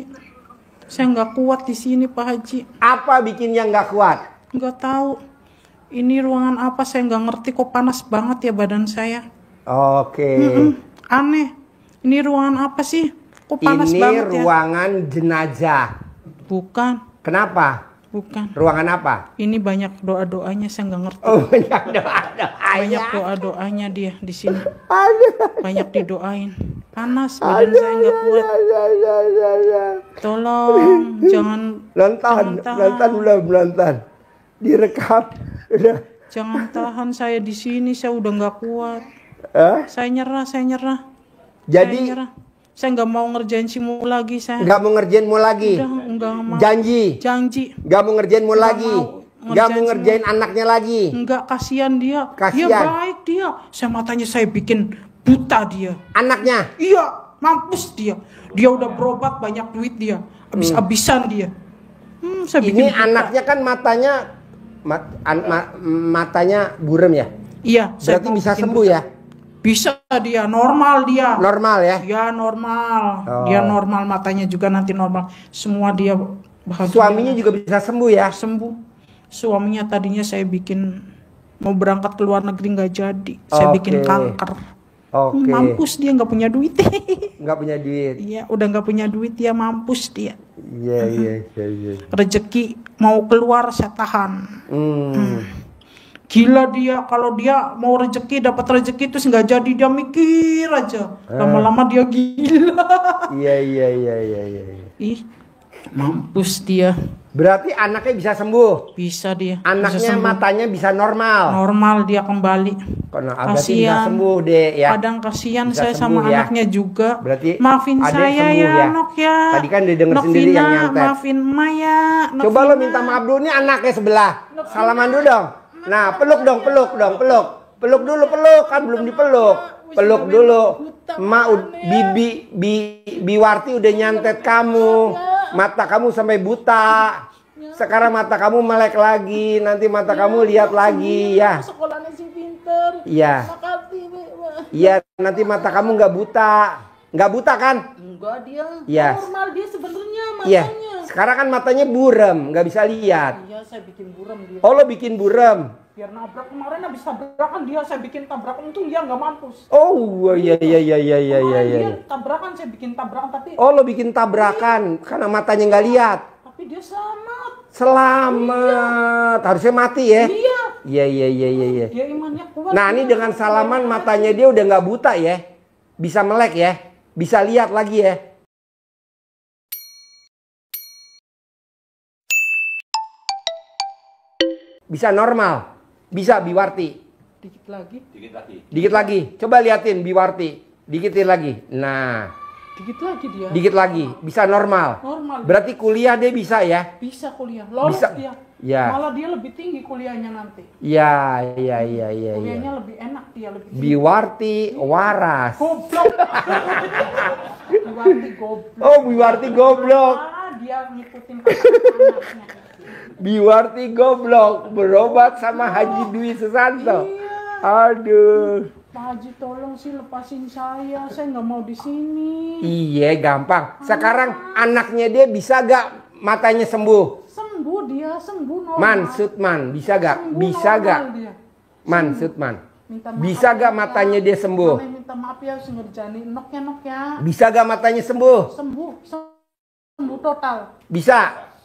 Saya nggak kuat di sini Pak Haji. Apa bikinnya nggak kuat? Nggak tahu. Ini ruangan apa saya nggak ngerti, kok panas banget ya badan saya. Oke. Aneh. Ini ruangan apa sih? Kok panas Ini banget ya? ruangan jenazah. Bukan, Kenapa? bukan. Ruangan apa? Ini banyak doa-doanya, saya nggak ngerti. Oh, banyak doa-doa. Banyak doa-doanya dia di sini. Aduh. Banyak didoain. Panas, badan saya nggak kuat. Tolong, jangan Nonton belum. Direkam. Udah. jangan tahan saya di sini. Saya udah nggak kuat. Saya nyerah. Jadi Saya nggak mau ngerjain si Mul lagi. Saya nggak mau ngerjain Mul lagi. udah nggak mau. Janji. Janji. Nggak mau ngerjain Mul Nggak lagi. mau Nggak mau ngerjain ngerjain anaknya lagi. Nggak, kasihan dia. Dia Kasihan. baik dia. Saya matanya saya bikin buta dia. Anaknya. Iya, mampus dia. Dia udah berobat banyak duit dia. Habis-habisan dia. Saya Ini bikin buta. anaknya kan matanya burem ya. Iya, saya Berarti mau bisa bikin sembuh buta. ya. Bisa dia, normal dia. Normal ya. Ya normal. Oh. Dia normal, matanya juga nanti normal. Semua dia bahagia. Suaminya juga bisa sembuh ya. Sembuh. Suaminya tadinya saya bikin mau berangkat ke luar negeri nggak jadi. Saya bikin Oke. kanker. Oke. Mampus dia, nggak punya duit. Nggak punya duit. Iya, udah nggak punya duit dia, mampus dia. Iya. Rezeki mau keluar saya tahan. Gila dia, kalau dia mau rezeki, dapat rezeki terus nggak jadi, dia mikir aja. Lama-lama dia gila. Iya. Ih, mampus dia. Berarti anaknya bisa sembuh. Bisa dia. Bisa Anaknya sembuh. matanya bisa normal. Normal dia kembali. Karena berarti bisa sembuh deh ya. Kadang kasihan Bisa saya sembuh sama ya. anaknya juga. Berarti maafin adek saya sembuh ya, ya. Nok ya. Tadi kan didengar sendiri yang nyantet. Maafin Maya. Coba lo minta maaf dulu nih anaknya sebelah. Salaman dulu dong. Nah, peluk dong. Peluk dulu, kan belum dipeluk. Peluk dulu. Biwarti udah nyantet kamu. Mata kamu sampai buta. Sekarang mata kamu melek lagi. Nanti mata kamu lihat lagi ya. Sekolahnya si pinter. Iya. Makasih, Iya, nanti mata kamu nggak buta. Nggak buta kan? Enggak, dia Iya. normal dia sebenarnya Iya. matanya. Sekarang kan matanya buram, nggak bisa lihat. Iya, saya bikin buram dia. Oh, lo bikin buram. Biar nabrak kemarin habis tabrakan dia saya bikin tabrakan untung dia nggak mampus. Oh, iya iya iya iya iya iya. Kemarin iya. dia tabrakan saya bikin tabrakan tapi Oh, lo bikin tabrakan karena matanya nggak lihat. tapi dia selamat. Selamat. Harusnya mati ya. Iya. Iya iya iya iya. Iya. Dia imannya kuat. Nah, ini dengan salaman matanya dia udah nggak buta ya. Bisa melek ya. Bisa lihat lagi ya. Bisa normal. Bisa Biwarti. Dikit lagi. Dikit lagi. Dikit lagi. Coba liatin Biwarti. Dikitin lagi. Nah, Dikit lagi dia. dikit lagi. Bisa normal. Normal. Berarti kuliah dia bisa ya? Bisa kuliah. Lolos Bisa. dia. Ya. Malah dia lebih tinggi kuliahnya nanti. Iya, iya, iya, iya, Kuliahnya iya. lebih enak dia lebih tinggi. Biwarti waras. Goblok. Biwarti goblok. Oh, Biwarti goblok. Dia ngikutin anaknya. Biwarti goblok. Berobat sama Haji Dwi Susanto. Iya. Aduh. Pak Haji tolong sih lepasin saya nggak mau di sini. Iya, gampang. Sekarang anaknya dia bisa gak matanya sembuh? Sembuh dia, sembuh normal. Man, Sutman, bisa gak? Sembuh Bisa normal gak? dia. Man, Sutman. Minta maaf Bisa ya, gak Pak. matanya dia sembuh? Mama minta maaf ya harus ngerjain nok ya. Bisa gak matanya sembuh? Sembuh, sembuh total. Bisa.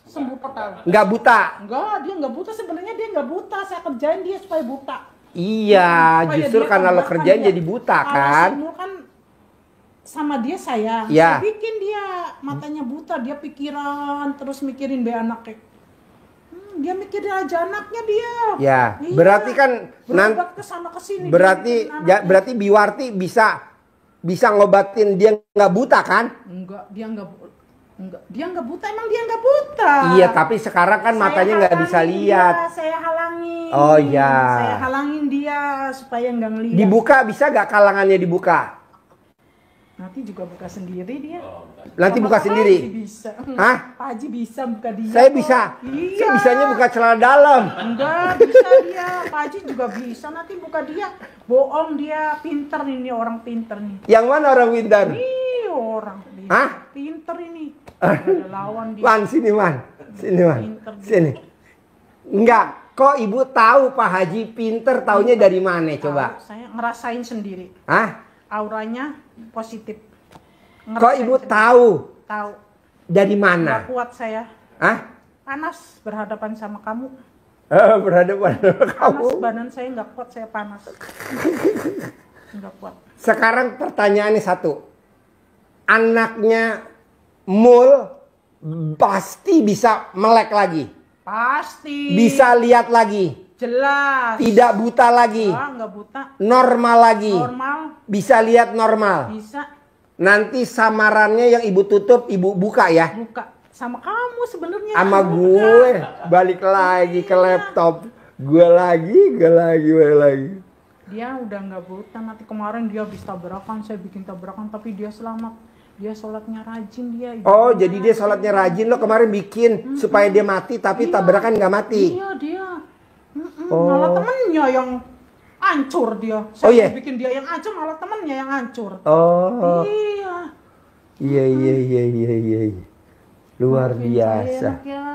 Sembuh total. Nggak buta? Enggak, dia nggak buta sebenarnya dia nggak buta. Saya kerjain dia supaya buta. Iya, Supaya justru dia karena lo tabrakan kerjain dia. jadi buta Kalau kan? Sinul kan sama dia saya. Ya. Saya bikin dia matanya buta, dia pikiran terus mikirin be anaknya. Dia mikirin aja anaknya dia. Ya, Iya. berarti kan berobat ke sana ke sini. berarti dia mikirin berarti Biwarti bisa ngobatin dia nggak buta kan? enggak, dia nggak buta, emang dia nggak buta. Iya, tapi sekarang kan matanya nggak bisa lihat. Saya halangin. Oh, iya. Saya halangin dia supaya nggak ngelihat. Dibuka bisa gak kalangannya dibuka? Nanti juga buka sendiri dia. Nanti buka Pak sendiri? Haji bisa. Hah? Pak Haji bisa buka dia. Saya kok. bisa. Iya. Saya bisanya buka celana dalam. Enggak, bisa dia. Pak Haji juga bisa. Nanti buka dia. Bohong dia. Pinter ini, orang pinter nih. Yang mana orang pintar? Ih, orang pinter. Hah? Pinter ini. Ada lawan dia. Man, sini Man. Sini Man. Pinter dia. Sini. Enggak. Kok ibu tahu Pak Haji pinter? Taunya dari mana coba? Tahu, saya ngerasain sendiri. Hah? Auranya positif. Kok Ngerasain ibu sendiri. tahu? Tahu. Dari Nggak mana? kuat saya. Hah? Panas berhadapan sama kamu. Berhadapan sama kamu. Panas badan saya nggak kuat, saya panas. Nggak kuat. Sekarang pertanyaannya satu. Anaknya Mul pasti bisa melek lagi. Pasti. Bisa lihat lagi. Jelas. Tidak buta lagi. Wah, nggak buta. Normal lagi. Normal. Bisa lihat normal. Bisa Nanti samarannya yang ibu tutup, ibu buka ya. buka. Sama kamu sebenarnya. Sama gue. Balik lagi ke laptop. Gue lagi. Dia udah nggak buta. Nanti kemarin dia habis tabrakan, saya bikin tabrakan, tapi dia selamat. Dia sholatnya rajin dia. Oh, jadi dia sholatnya rajin. Lo kemarin bikin supaya dia mati, tapi Iya. tabrakan nggak mati. Iya dia. Oh. Malah temennya yang hancur dia. Oh, Saya iya? bikin dia yang hancur, malah temennya yang hancur. Oh, Iya. iya. Luar Maafin biasa. saya, Nok, ya.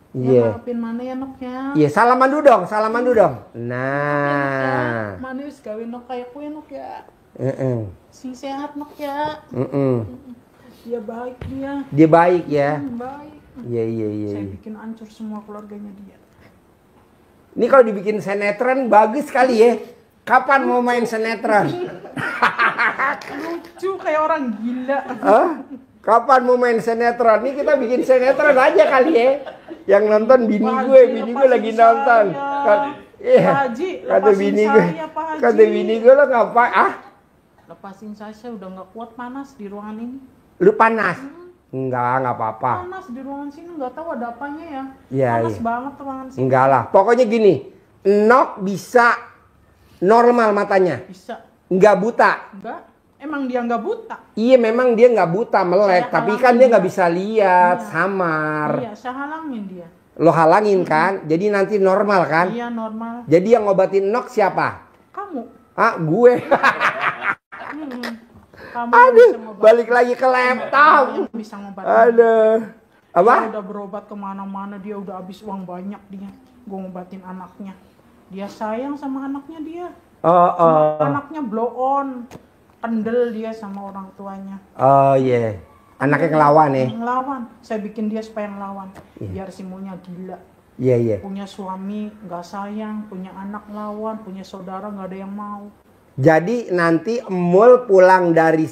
Iya. Ya, maafin mana ya Nok ya. Iya, salaman dulu dong. Ya, Nah. mana wis gawe Nok kayak kue Nok ya. Sing sehat Nok ya. Dia baik dia. Dia baik ya. Baik. Iya. Saya bikin hancur semua keluarganya dia. Ini kalau dibikin sinetron bagus sekali ya. Kapan mau main sinetron? Lucu kayak orang gila. Hah? Kapan mau main sinetron? Ini kita bikin sinetron aja kali ya. Yang nonton bini Pak gue, Haji, bini gue lepasin lagi nonton. saya. Iya. Pak Haji, Kata lepasin bini gue, saya, Pak Haji. kata bini gue lo ngapain? Ah, Lepasin saya udah nggak kuat panas di ruangan ini. lu panas? Enggak apa-apa. Panas di ruangan sini nggak tahu ada apanya ya. Iya, Panas iya. banget ruangan sini. Enggak lah. Pokoknya gini, Nok bisa normal matanya. Bisa. Enggak buta. Enggak. Emang dia nggak buta? Iya, memang dia nggak buta, melek, Saya tapi halangin kan dia nggak dia. bisa lihat, Iya. samar. Iya, saya halangin dia. Lo halangin kan, jadi nanti normal kan? Iya, normal. Jadi yang ngobatin nok siapa? Kamu. Ah, gue. Kamu yang Aduh, bisa ngobatin. balik lagi ke laptop. Yang bisa ngobatin. Aduh. Apa? Dia udah berobat kemana-mana, dia udah habis uang banyak dia. Gue ngobatin anaknya. Dia sayang sama anaknya dia. Oh. Anaknya blow on. Kendel dia sama orang tuanya. Oh iya. Anaknya ngelawan ya. Ngelawan. Saya bikin dia supaya ngelawan. Biar si Mulnya gila. Iya. Punya suami nggak sayang, punya anak lawan, punya saudara nggak ada yang mau. Jadi nanti Emul pulang dari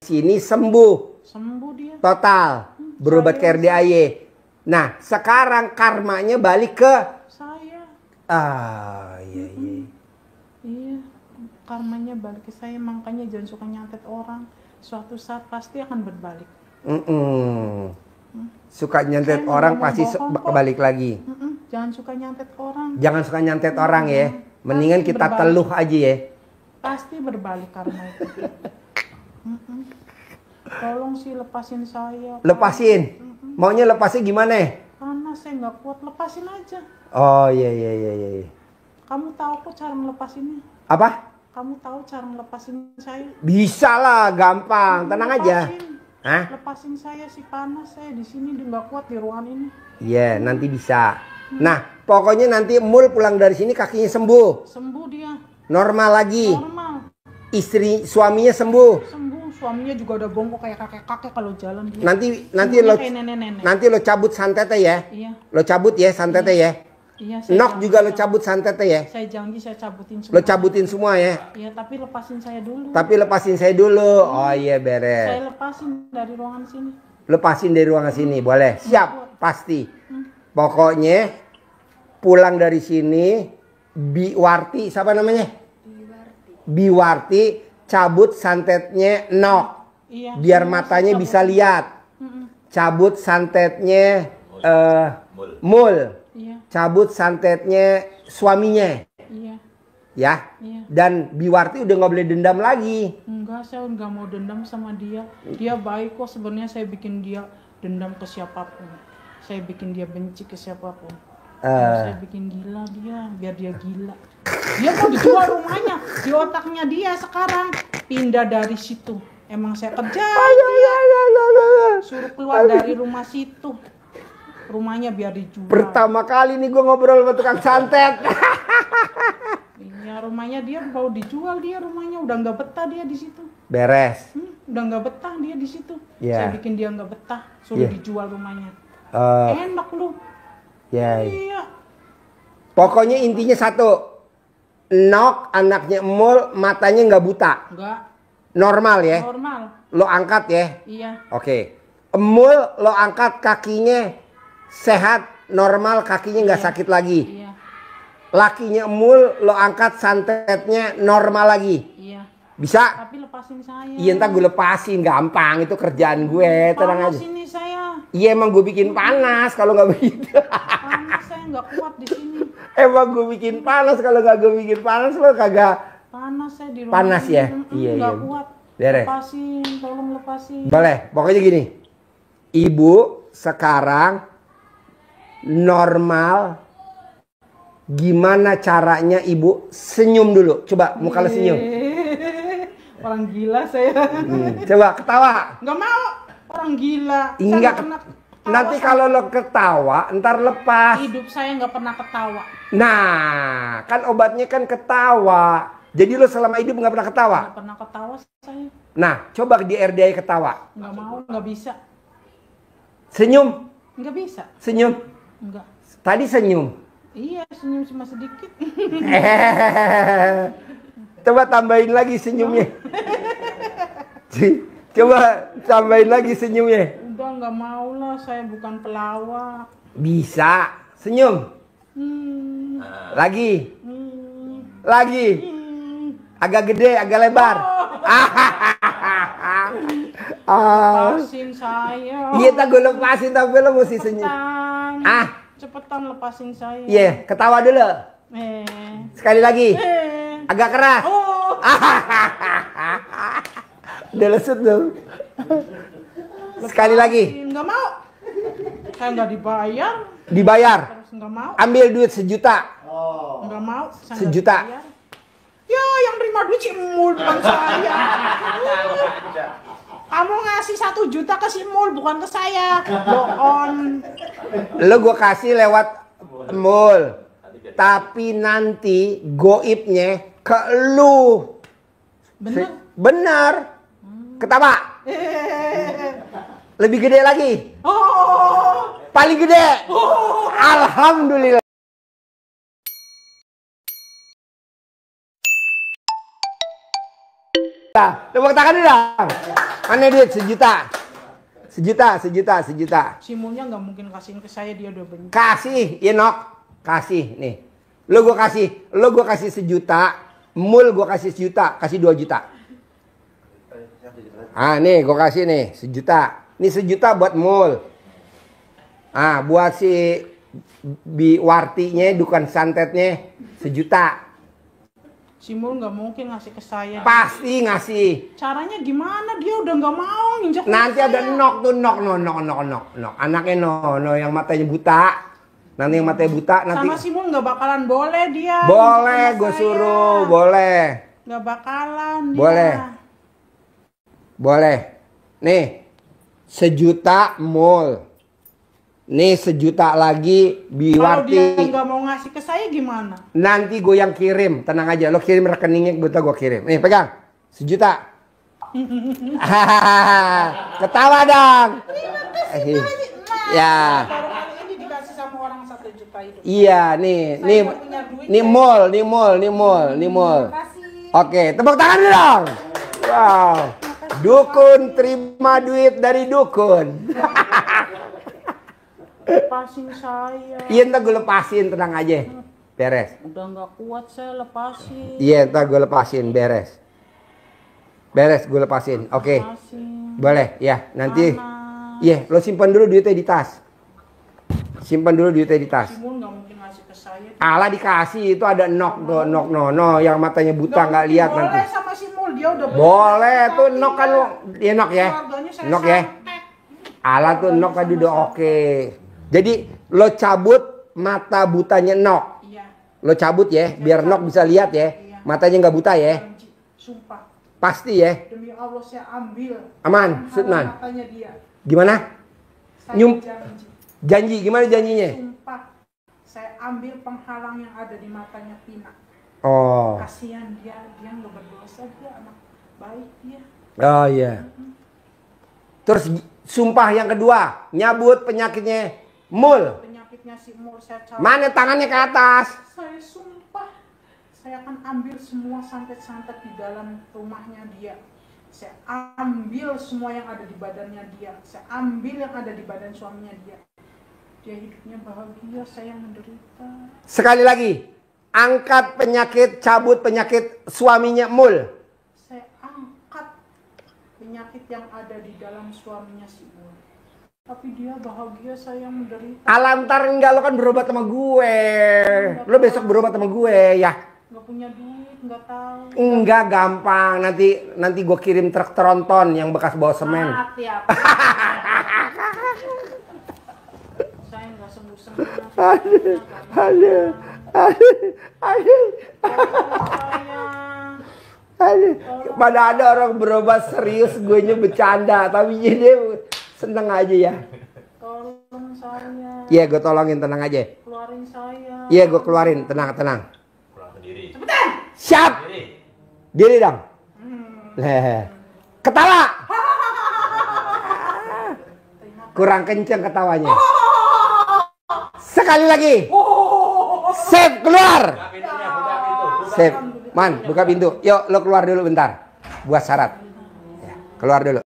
sini sembuh Sembuh dia. total, berobat ke RDAY. Nah, sekarang karmanya balik ke Saya. iya. Iya. Karmanya balik ke saya, makanya jangan suka nyantet orang. Suatu saat pasti akan berbalik. Suka nyantet Saya orang nggak mau pasti bohong kok. balik lagi. Jangan suka nyantet orang. Jangan suka nyantet orang ya. Mendingan Pasti kita berbalik. teluh aja ya. Pasti berbalik karma itu. Tolong sih lepasin saya. Pak. Lepasin. Maunya lepasnya gimana? Karena saya nggak kuat, lepasin aja. Oh iya. Kamu tahu kok cara ngelepasinnya? Apa? Kamu tahu cara ngelepasin saya? Bisa lah, gampang. Tenang aja. Hah? Lepasin saya sih, panas saya di sini, dia nggak kuat di ruangan ini. Iya, nanti bisa. Nah, pokoknya nanti Mul pulang dari sini kakinya sembuh. Sembuh dia, Normal lagi. normal. Istri suaminya sembuh. Sembuh, suaminya juga udah bongkok kayak kakek-kakek kalau jalan dia. Nanti Sembuhnya lo kayak nenek-nenek. nanti lo cabut santetnya ya. Iya, Lo cabut ya santetnya ya. iya. Saya Nok janji, juga lo cabut santetnya ya. Saya janji saya cabutin semua. Lo cabutin semua ya. Iya, tapi lepasin saya dulu. Tapi lepasin saya dulu. Oh iya Saya beres. lepasin dari ruangan sini. Lepasin dari ruangan sini boleh. Siap, pasti. Pokoknya pulang dari sini Biwarti, siapa namanya? Biwarti cabut santetnya Nok. Iya. Biar saya matanya cabut. bisa lihat. Cabut santetnya Mul. Iya, Cabut santetnya suaminya. iya, Ya. iya. Dan Biwarti udah nggak boleh dendam lagi. Enggak, saya nggak mau dendam sama dia. Dia baik kok, sebenarnya saya bikin dia dendam ke siapapun. Saya bikin dia benci ke siapapun. Saya bikin gila dia, biar dia gila. Dia mau dijual rumahnya, di otaknya dia sekarang pindah dari situ. Emang saya kejar dia, suruh keluar dari rumah situ. Rumahnya biar dijual. Pertama kali nih gue ngobrol sama tukang santet. Iya, rumahnya dia mau dijual, dia rumahnya udah nggak betah dia di situ. Beres. Udah nggak betah dia di situ. Iya. Saya bikin dia nggak betah, suruh Iya. dijual rumahnya. Eh, Enak lu. ya. Iya. Pokoknya intinya satu. Nok anaknya Emul matanya nggak buta. Enggak, Normal ya. normal. Lo angkat ya. Iya. Oke. Emul lo angkat kakinya sehat, normal, kakinya nggak sakit lagi. Iya. Lakinya Emul lo angkat santetnya normal lagi. Iya. Bisa? Tapi lepasin saya. Iya ntar gue lepasin, gampang itu kerjaan gue, tenang Panas aja. ini saya. Iya emang gue bikin panas kalau nggak begitu. Panas saya nggak kuat di sini. Emang gue bikin panas, kalau nggak gue bikin panas lo kagak. Panas saya di rumah. Panas ini. ya? Iya, Nggak iya. kuat. Beres. Lepasin, tolong lepasin. Boleh, pokoknya gini. Ibu sekarang normal. Gimana caranya ibu senyum dulu? Coba muka lo senyum. Orang gila saya. Coba ketawa. Nggak mau. Orang gila. Saya Enggak. nggak pernah ketawa Nanti sama- kalau lo ketawa, ntar lepas. hidup saya nggak pernah ketawa. Nah, kan obatnya kan ketawa. Jadi lo selama hidup nggak pernah ketawa. Nggak pernah ketawa saya. Nah, coba di RDI ketawa. Nggak mau, nggak bisa. Senyum, Nggak bisa. senyum. Nggak. Tadi senyum. Iya, senyum cuma sedikit. Coba tambahin lagi senyumnya. Coba tambahin lagi senyumnya. Udah nggak mau lah, saya bukan pelawak. Bisa. Senyum. Hmm, Lagi. hmm, Lagi. hmm. Agak gede, agak lebar. Ah. Lepasin saya. Iya, tak gue lepasin tapi lo mesti senyum. Tang. Ah, cepetan lepasin saya. Iya, ketawa dulu. Sekali lagi. Agak keras. Oh. Udah lesut dong. Sekali lagi. Nggak mau. Saya nggak dibayar. Dibayar. Terus nggak mau. Ambil duit 1 juta. Nggak mau. Saya 1 juta. dibayar. Ya, yang terima duit si Mul, bukan saya. Kamu ngasih 1 juta ke si Mul, bukan ke saya. Bohong. Lo gue kasih lewat Mul. Tapi nanti goibnya ke lu. Bener? Bener. Ketawa. Lebih gede lagi. Oh. Paling gede. Alhamdulillah. Tepuk tangan dulu dong. Mana duit 1 juta? 1 juta, 1 juta, 1 juta. Si Mulnya nggak mungkin kasihin ke saya, dia udah benci. Kasih, Inok. Kasih, nih. Lo gue kasih 1 juta. Mul gue kasih 1 juta. Kasih 2 juta. Ah, nih gue kasih nih 1 juta. Ini 1 juta buat Mul. Ah, buat si Biwartinya, dukan santetnya 1 juta. Si Mul nggak mungkin ngasih ke saya. Pasti ngasih. Caranya gimana? Dia udah nggak mau nginjak. Nanti ada nok tuh, nok. Anaknya no yang matanya buta. Nanti yang matanya buta nanti. Sama si Mul nggak bakalan boleh dia. Boleh, gue suruh, boleh. Nggak bakalan dia. Boleh. Nih, 1 juta Mul. Nih 1 juta lagi Biwarti. Kalau dia nggak mau ngasih ke saya gimana? Nanti gue yang kirim, tenang aja. Lo kirim rekeningnya, gue kirim. Nih pegang, 1 juta. Ketawa dong. Ya. Ini dikasih sama orang 1 juta itu. Iya, nih mall. Oke, tepuk tangan dong. Wow. Dukun terima duit dari dukun. Lepasin saya. Iya, ntar gue lepasin, tenang aja. Beres. Udah nggak kuat saya lepasin. Iya, ntar gue lepasin, beres. Gue lepasin. Oke. Boleh, ya. Nanti. Iya, lo simpan dulu duitnya di tas. Si Mul nggak mungkin ngasih ke saya. Alah dikasih, itu ada nok tuh, nok yang matanya buta nggak lihat nanti. Boleh sama si Mul, dia udah Boleh tuh nok kan lo, ya nok ya. Nok ya. Alah tuh nok tadi udah oke. Jadi lo cabut mata butanya nok. Iya. Lo cabut ya, biar nok bisa lihat ya. Matanya nggak buta ya. Sumpah. Pasti ya. Demi Allah saya ambil. Aman, Sutman. Matanya dia. Gimana? Saya Janji, gimana janjinya? Sumpah. Saya ambil penghalang yang ada di matanya Tina. Oh. Kasihan dia nggak berdosa, dia anak baik dia. Oh iya. Terus sumpah yang kedua, nyabut penyakitnya Mul. Penyakitnya si Mul saya cabut. Mana tangannya ke atas? Saya sumpah, saya akan ambil semua santet-santet di dalam rumahnya dia. Saya ambil semua yang ada di badannya dia. Saya ambil yang ada di badan suaminya dia. Dia hidupnya bahagia, saya yang menderita. Sekali lagi, angkat penyakit, cabut penyakit suaminya Mul. Saya angkat penyakit yang ada di dalam suaminya si Mul. Tapi dia bahagia, saya yang menderita. Alantar enggak, lo kan berobat sama gue. Lo besok berobat sama gue ya. Nggak punya duit, nggak tahu. Enggak gampang, nanti gue kirim truk tronton yang bekas bawa semen. Mati apa? Saya nggak sembuh-sembuh. Aduh. Pada ada orang berobat serius, gue nya bercanda, tapi dia seneng aja ya. Tolong saya. Iya, gue tolongin, tenang aja. Keluarin saya. Iya, gue keluarin, tenang. Pulang sendiri. Cepetan. Siap. Diri dong. Ketawa. Kurang kenceng ketawanya. Sekali lagi. Save, keluar. Save. Man, buka pintu. Yuk, lo keluar dulu bentar. Buat syarat. Ya, keluar dulu.